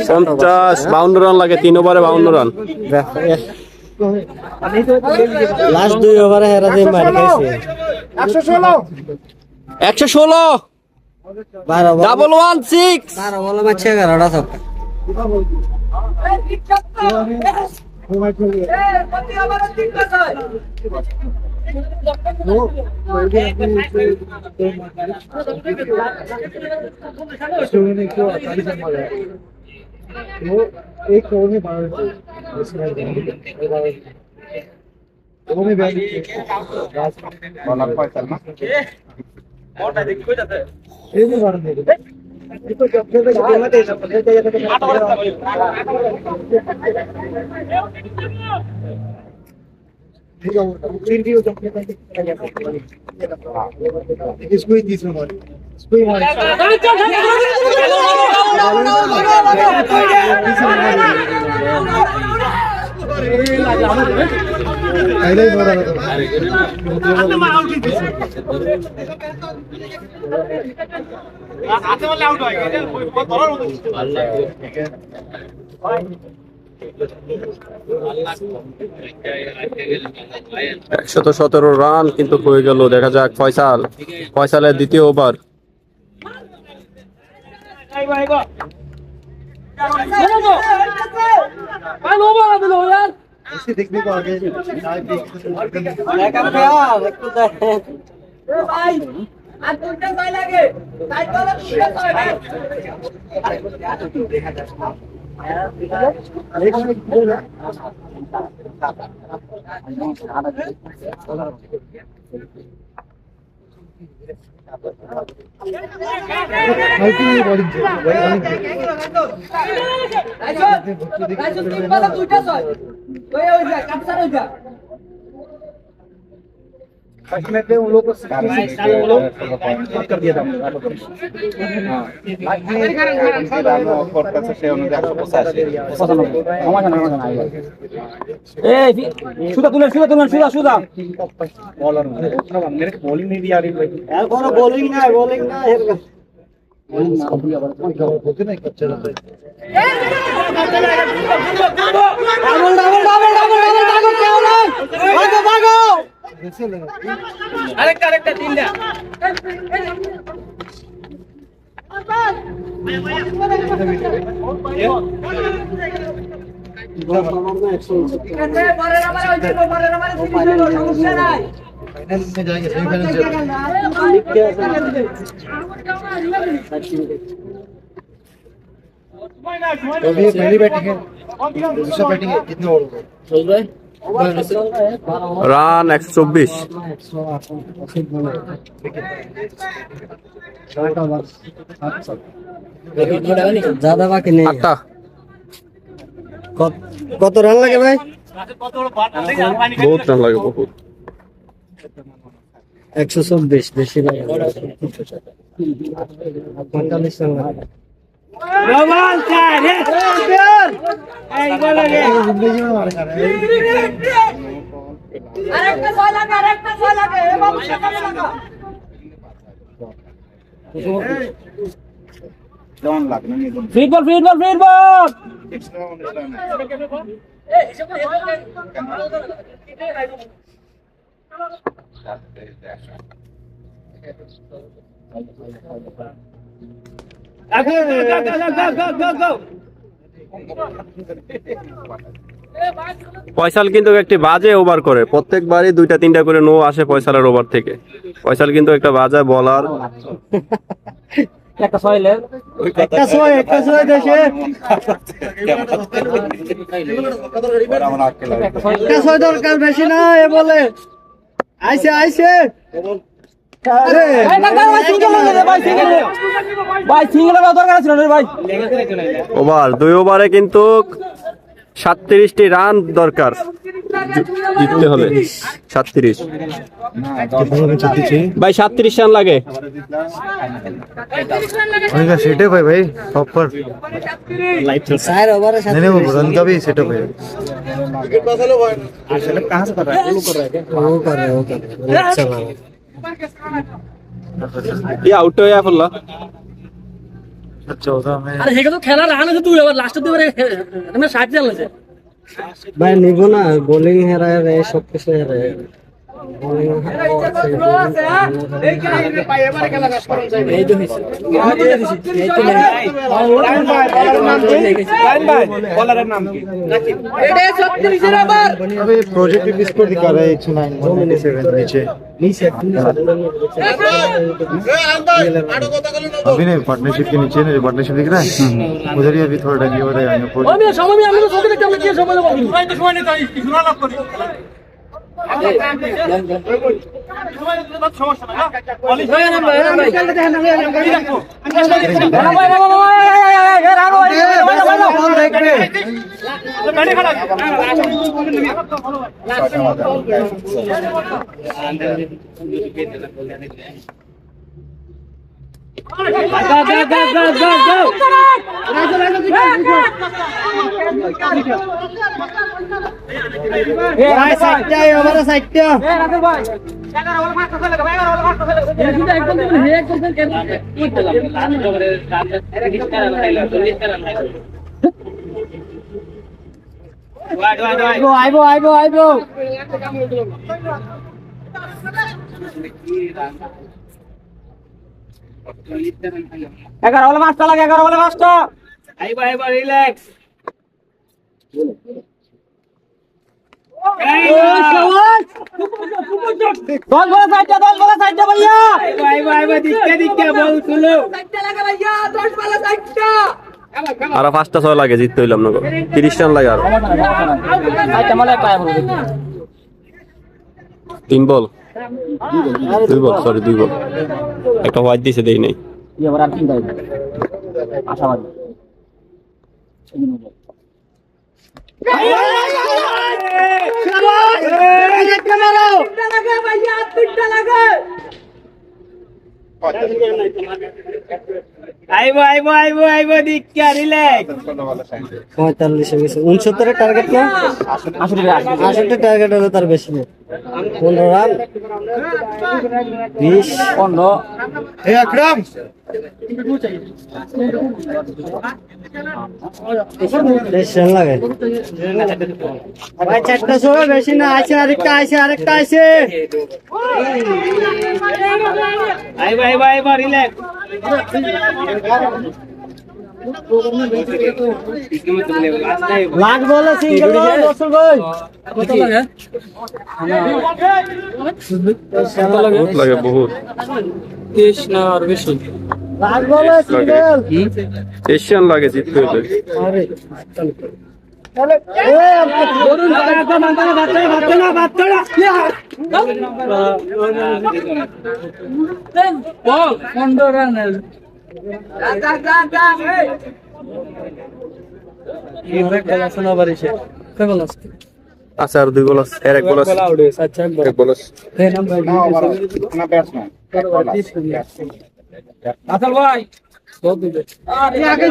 50 52 রান লাগে 3 ওভারে 52 রান। লাস্ট 2 ওভারে হেরা দিয়ে মার খাইছে 116 ডাবল 16 12 বলে মারছে 11টা ছক্কা। एक करोड़ में 12 একশত 17 রান কিন্তু হয়ে গেল। দেখা যাক ফয়সালের দ্বিতীয় ওভার। আরেকটা তিনটা সমস্যা নাই। पहली बैटिंग है, दूसरा बैटिंग है, कितने ओवर हो गए? রান 124। ज्यादा बाकी नहीं। 8টা। কত রান লাগে ভাই? বহুত রান লাগে, বহুত। 124 বেশি লাগে। 45 রান লাগে। আরেকটা ছয় লাগে এ বাবু সামনে লাগা ফিট বল এই হিসাব ফয়সাল কিন্তু একটি বাজে ওভার করে, প্রত্যেকবারই 2টা-3টা করে নো আসে ফয়সালের ওভার থেকে। ফয়সাল কিন্তু একটা বাজে বলার। একটা ছয় দেশে একটা ছয় দরকার বেশি না এ বলে আইছে ওভার 2 ওভারে কিন্তু 37টি রান দরকার জিততে হলে। 37 ভাই, 37 রান লাগে। सेटअप है भाई प्रॉपर, चार ओवर है। नहीं वो रन का भी सेटअप है। कहाँ से कर रहा है? वो कर रहा है चला ये आउट हो गया फुल्ला। 14 में আরে হেগে তো খেলা রান আছে তুই আবার লাস্টের দিকে আমরা 60 রান আছে भाई निबो ना बॉलिंग हेरा रे सब কিছু হেরা अबे प्रोजेक्ट भी स्कोर दिखा रहा है 197 नीचे। अभी नहीं, पार्टनरशिप के नीचे नहीं, पार्टनरशिप दिख रहा है उधर ही अभी थोड़ा डगी हो रहा है। আমি সময় আমি তো সত্যি দেখতে আমরা কি সময় লাগবে ভাই তো সময় নেই তাই শোনা লাভ করি সমস্যা না পলিশ হয়ে না এগারো বলে 5টা লাগে, 11 বলে 5টা। আইবা রিল্যাক্স। দল বলে 4টা ভাইয়া। আইবা দিকে বল তুলো। 4টা লাগে ভাইয়া, 10 বলে 4টা। আর 5টা 6 লাগে জিততে হইলাম না 30 রান লাগে আর 4টা মানে পায় বল। 3 বল 2 বল সরি 2 বল একটা হোয়াইট দিছে দেই নাই এবার আর 3 দাও। আশাবাদী। আইবো দিকা রিল্যাক্স। 45 হয়ে গেছে 69 এর টার্গেট না 80 টার্গেট হলো তার বেশি না 15 রান 20 15 এই আকরাম বেশ রান লাগে ভাই 4টা সময় বেশি না আছে আরেকটা আছে আইবো রিল্যাক্স। লাখ বলে সিঙ্গেল বসল ভাই কত লাগে? বহুত লাগে বহুত 30 না আর বেশি? লাখ বলে সিঙ্গেল এশিয়ান লাগে জিততে হইলে আরে বলুন বল 15 রানের আচ্ছা আর 2 বল আছে আর 1 বল আছে আচ্ছা এক বল আছে আসল ভাই বহুত দিবে আগে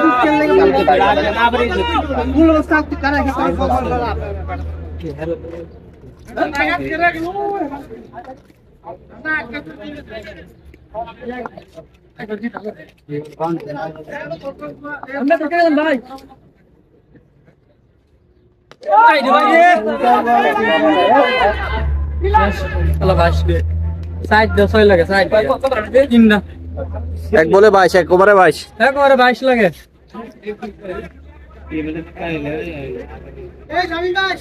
ফুল অবস্থা কারা আমরা তো কেন ভাই হ্যালো ভাই সাইড 10 লাগে সাইড 3 না এক বলে 22 এক ওভারে 22 একবারে 22 লাগে এই স্বামী দাস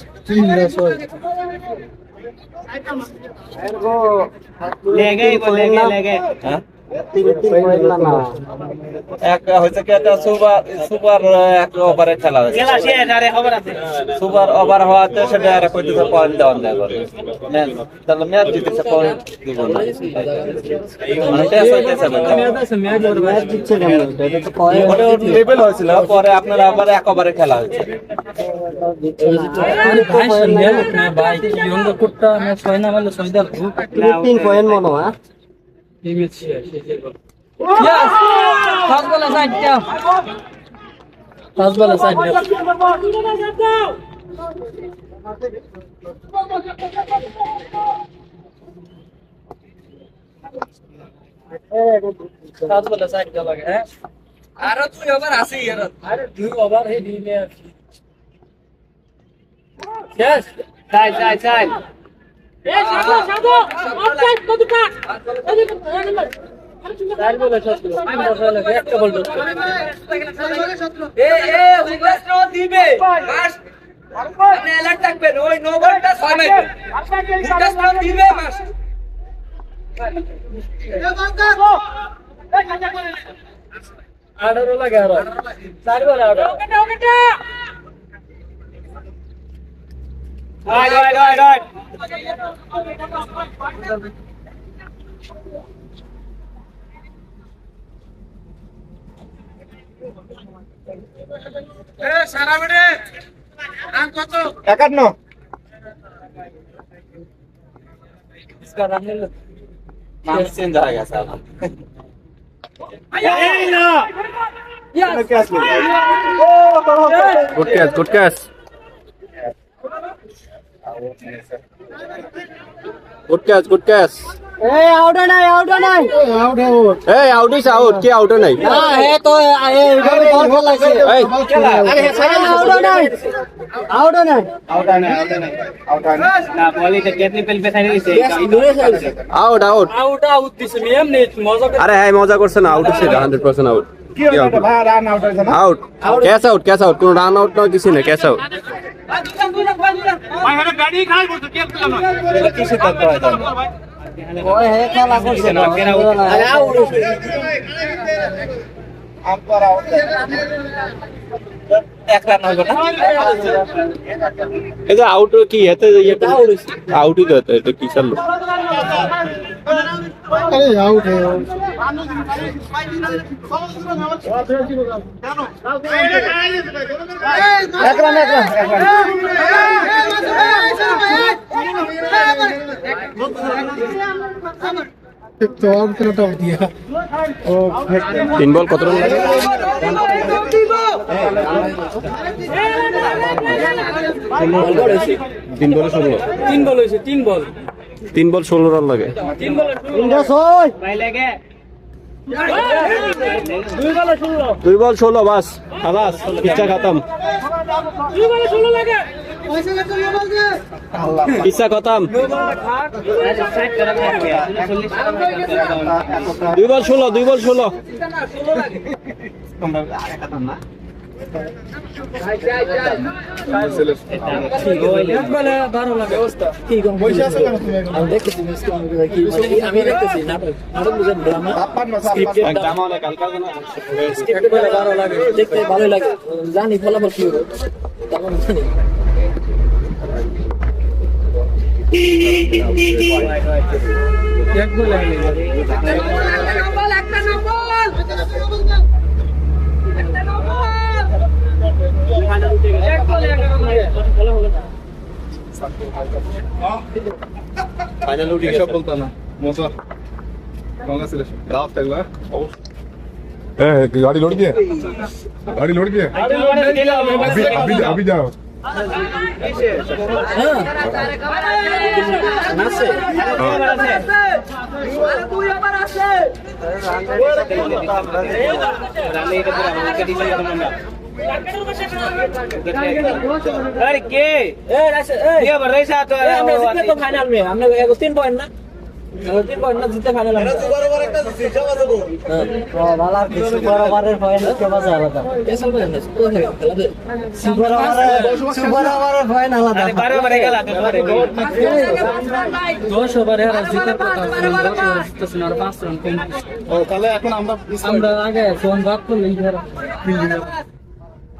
লেগে এক হয়েছে কি একটা সুপার এক ওভারের খেলা হয়েছে খেলা শেষ আরে খবর আছে। সুপার ওভার হওয়াতে সেটা আর কইতেছে পয়েন্ট দেওয়া যায় করে তাহলে ম্যাচ জিতেছে পয়েন্ট দিব না মানে টেস্ট হইতেছে ম্যাচ জিতছে কেন এটা তো পয়েন্ট ওটা লেভেল হয়েছিল পরে আপনারা আবার এক ওভারে খেলা হয়েছে ভাই শুনে না ভাই কি অন্য কোটটা ম্যাচ হয় না মানে 6 দল 3 পয়েন্ট মনে হয় এই ম্যাচ শেষ ইয়েস ফাস্ট বল সাইডটা ফাস্ট বল সাইডটা ফাস্ট বল সাইডটা লাগে হ্যাঁ আর তুই ওভার আসি আরে দুই ওভার হে দিনে Yes. Side. সাধু অফসাইড কতটা Side বলে শট ছিল। আমি বসে লাগে একটা বল ধরতে। হুইলাস নো দিবে মাস আপনি অ্যালার্ট থাকবেন ওই নো বলটা 6 মারবে হুইলাস নো দিবে মাস আড়ারো লাগে আরো। Side বলে আড়ারো। Right. সারা বেড়ে রান কত 51 इसका रन ले लो नाम चेंज आ गया साहब good catch good catch good catch good catch এই আউট নাই এই আউট হইছে আউট কি আউট নাই হে তো এই বল খেলাইছে এই আউট নাই ना बॉली तो कितनी पेल पे थाने से out out out out this में हमने मजा कर আরে হ্যাঁ মজা করছে না আউট হচ্ছে 100% আউট কি হলো ভাই রান আউট হইছে না আউট ক্যাচ আউট কোন রান আউট না কিছু না ক্যাচ আউট भाई हरे गाड़ी खाल बोल तो क्या करना किसी तक तो है ওই হে খেলা করছে না আরে আউট আম্পায়ার আউট एक रन हो गया এই যে আউট কি এতে আউটই তো এটা কি চাললো আরে আউট হে এক রান तो और कितना दिया ओ 3 বল কত রান লাগে 3 বলে 16 तीन बॉल हुई 3 बॉल 3 বল 16 রান লাগে 3 बॉल ইন্ডাস ওই भाई लगे 2 बॉल 16 2 বল 16 বাস খালাস পিচ্চা খতম 2 बॉल 16 लगे পিচ্চা খতম 2 बॉल खाक साइड कर गया 2 বল 16 2 বল 16 एक बॉल 12 लगे কি কোন পয়সা আছে আমি দেখতেছি মিসকে কি আমি দেখতেছি নাটক বুঝেন ড্রামা স্ক্রিপ্টেড জামালে কালকা না স্ক্রিপ্টেড বলে ভালো লাগে দেখতে ভালো লাগে জানি ফলাফল কি হবে তখন জানি एक बॉल ফাইনাল উঠে সব বলতো না মজা কংগ্রেচুলেশন রাত থাকলা गाड़ी लोड की है गाड़ी लोड की है अभी जाओ अरे के ये बर रही साथ আমরা জিতলে তো ফাইনাল মে আমরা 3 পয়েন্ট না 3 পয়েন্ট না জিতে ফাইনাল আমরা বরাবর একটা জিতে যাবে গো হ্যাঁ ভালো আর কিছু বরাবরের পয়েন্ট কে বাজে আলাদা এসব না তো খেলা সুবরাবরের পয়েন্ট আলাদা अरे बारे बारे गला बारे 200 बारे আর জিতে কথা তো সিনার 5 রান কম ও তাহলে এখন আমরা আগে ফোন বাদ করলে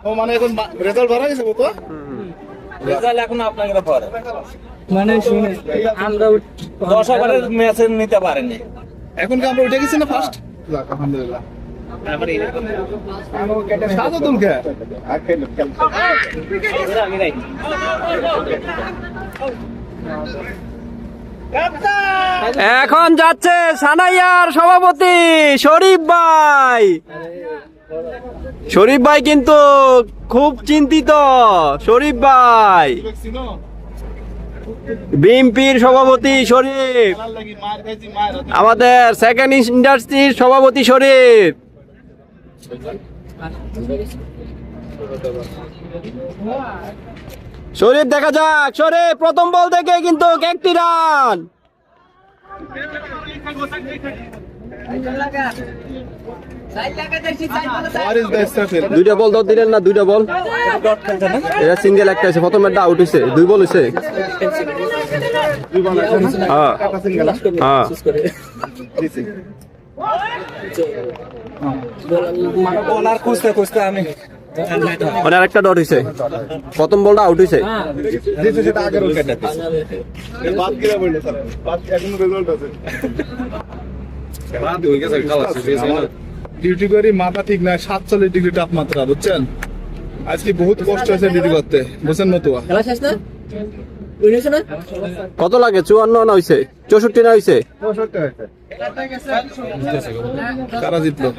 ও মানে এখন রেজাল্ট ভরা গেছে তো রেজাল্ট এখন আপনাদের পরে মানে শুনে আমরা 10 ওভারের ম্যাচ নিতে পারেনি এখন কি আমরা উঠে গেছি না ফার্স্ট আলহামদুলিল্লাহ তারপরে সাদা তুমি কে আমি রাইট এখন যাচ্ছে সানাইয়ার সভাপতি শরীফ ভাই কিন্তু খুব চিন্তিত শরীফ ভাই বিএনপির সভাপতি শরীফ আমাদের সেকেন্ড ইন্ডাস্ট্রির সভাপতি শরীফ দেখা যাক শরীফ প্রথম বল থেকে কিন্তু একটি রান দুইটা বল দর দিলেন না দুইটা বল এটা সিঙ্গেল একটা আছে প্রথম একটা আউট হয়েছে 2 বল হয়েছে বলার খুঁজতে খুঁজতে আমি মানে আরেকটা ডট হয়েছে প্রথম বলটা আউট হয়েছে সেটা আগের উইকেট বাদ কিরা বললো স্যার বাদ এখন রেজাল্ট আছে ডিউটি করি, মাথা ঠিক নাই, 47 ডিগ্রি তাপমাত্রা, বুঝছেন? আজকে বহুত কষ্ট হয়েছে ডিউটি করতে, বুঝছেন মতুয়া? খেলা শেষ না? উইন হয়েছে না? কত লাগে? 54 না হইছে? 64 না হইছে? কারা জিতলো?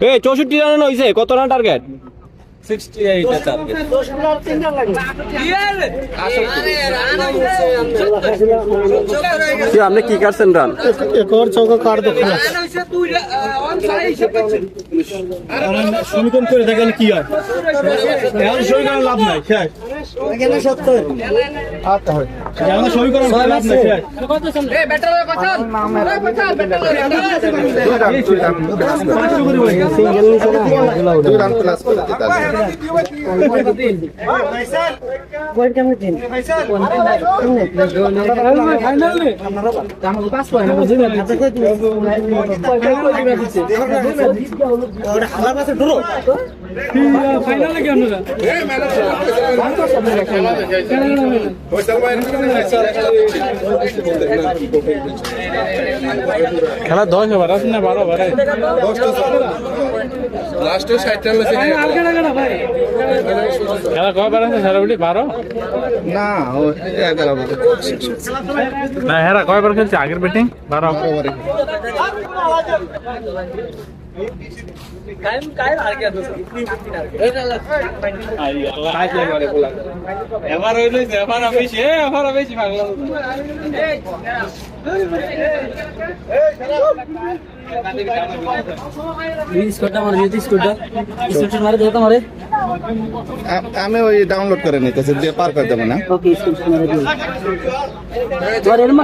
এই 64 রান হইছে, কত রান টার্গেট? 68 এর টার্গেট। কি আপনি কি করছেন রান? একর চৌকা কার দেখো না সমীকরণ করে দেখেন কি হয় এখন সমীকরণ লাভ নাই শেষ এখানে 70 আচ্ছা হয় এখন সমীকরণ করে লাভ নাই শেষ এ ব্যাটার কথা সিঙ্গেল নিছে না 2 রান প্লাস করে দিতে হবে। পয়েন্ট কেমন দিন ফাইনাল নে আমরা পাস পয়েন্ট বুঝি না হালা পাশে ড্র ফাইনালে কেন না খেলা 10 ওভার আছে না 12 ওভার? লাস্টে 60 রান লেছে। খেলা কয় ওভার আছে সারা বলি 12? না ও 11 বলে না হেরা কয় ওভার খেলছে আগের ব্যাটিং? 12 ওভার। এবার হইলো এবার বেশি পাগলা। আমি ওই ডাউনলোড করে নিতেছি দিয়ে পার করে দেবো না।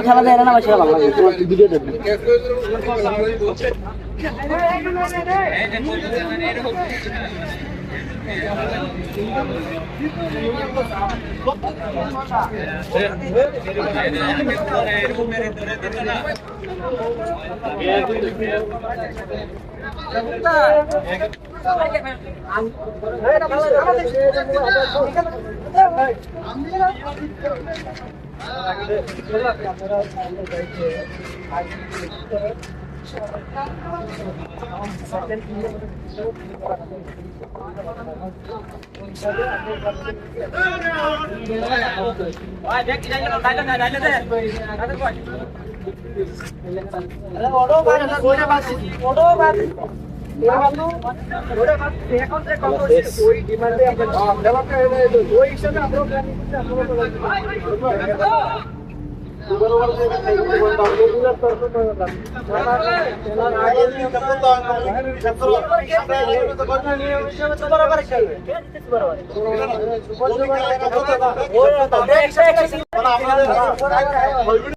খেলা দেয় না সেটা ভালো লাগে ভিডিও দেখবে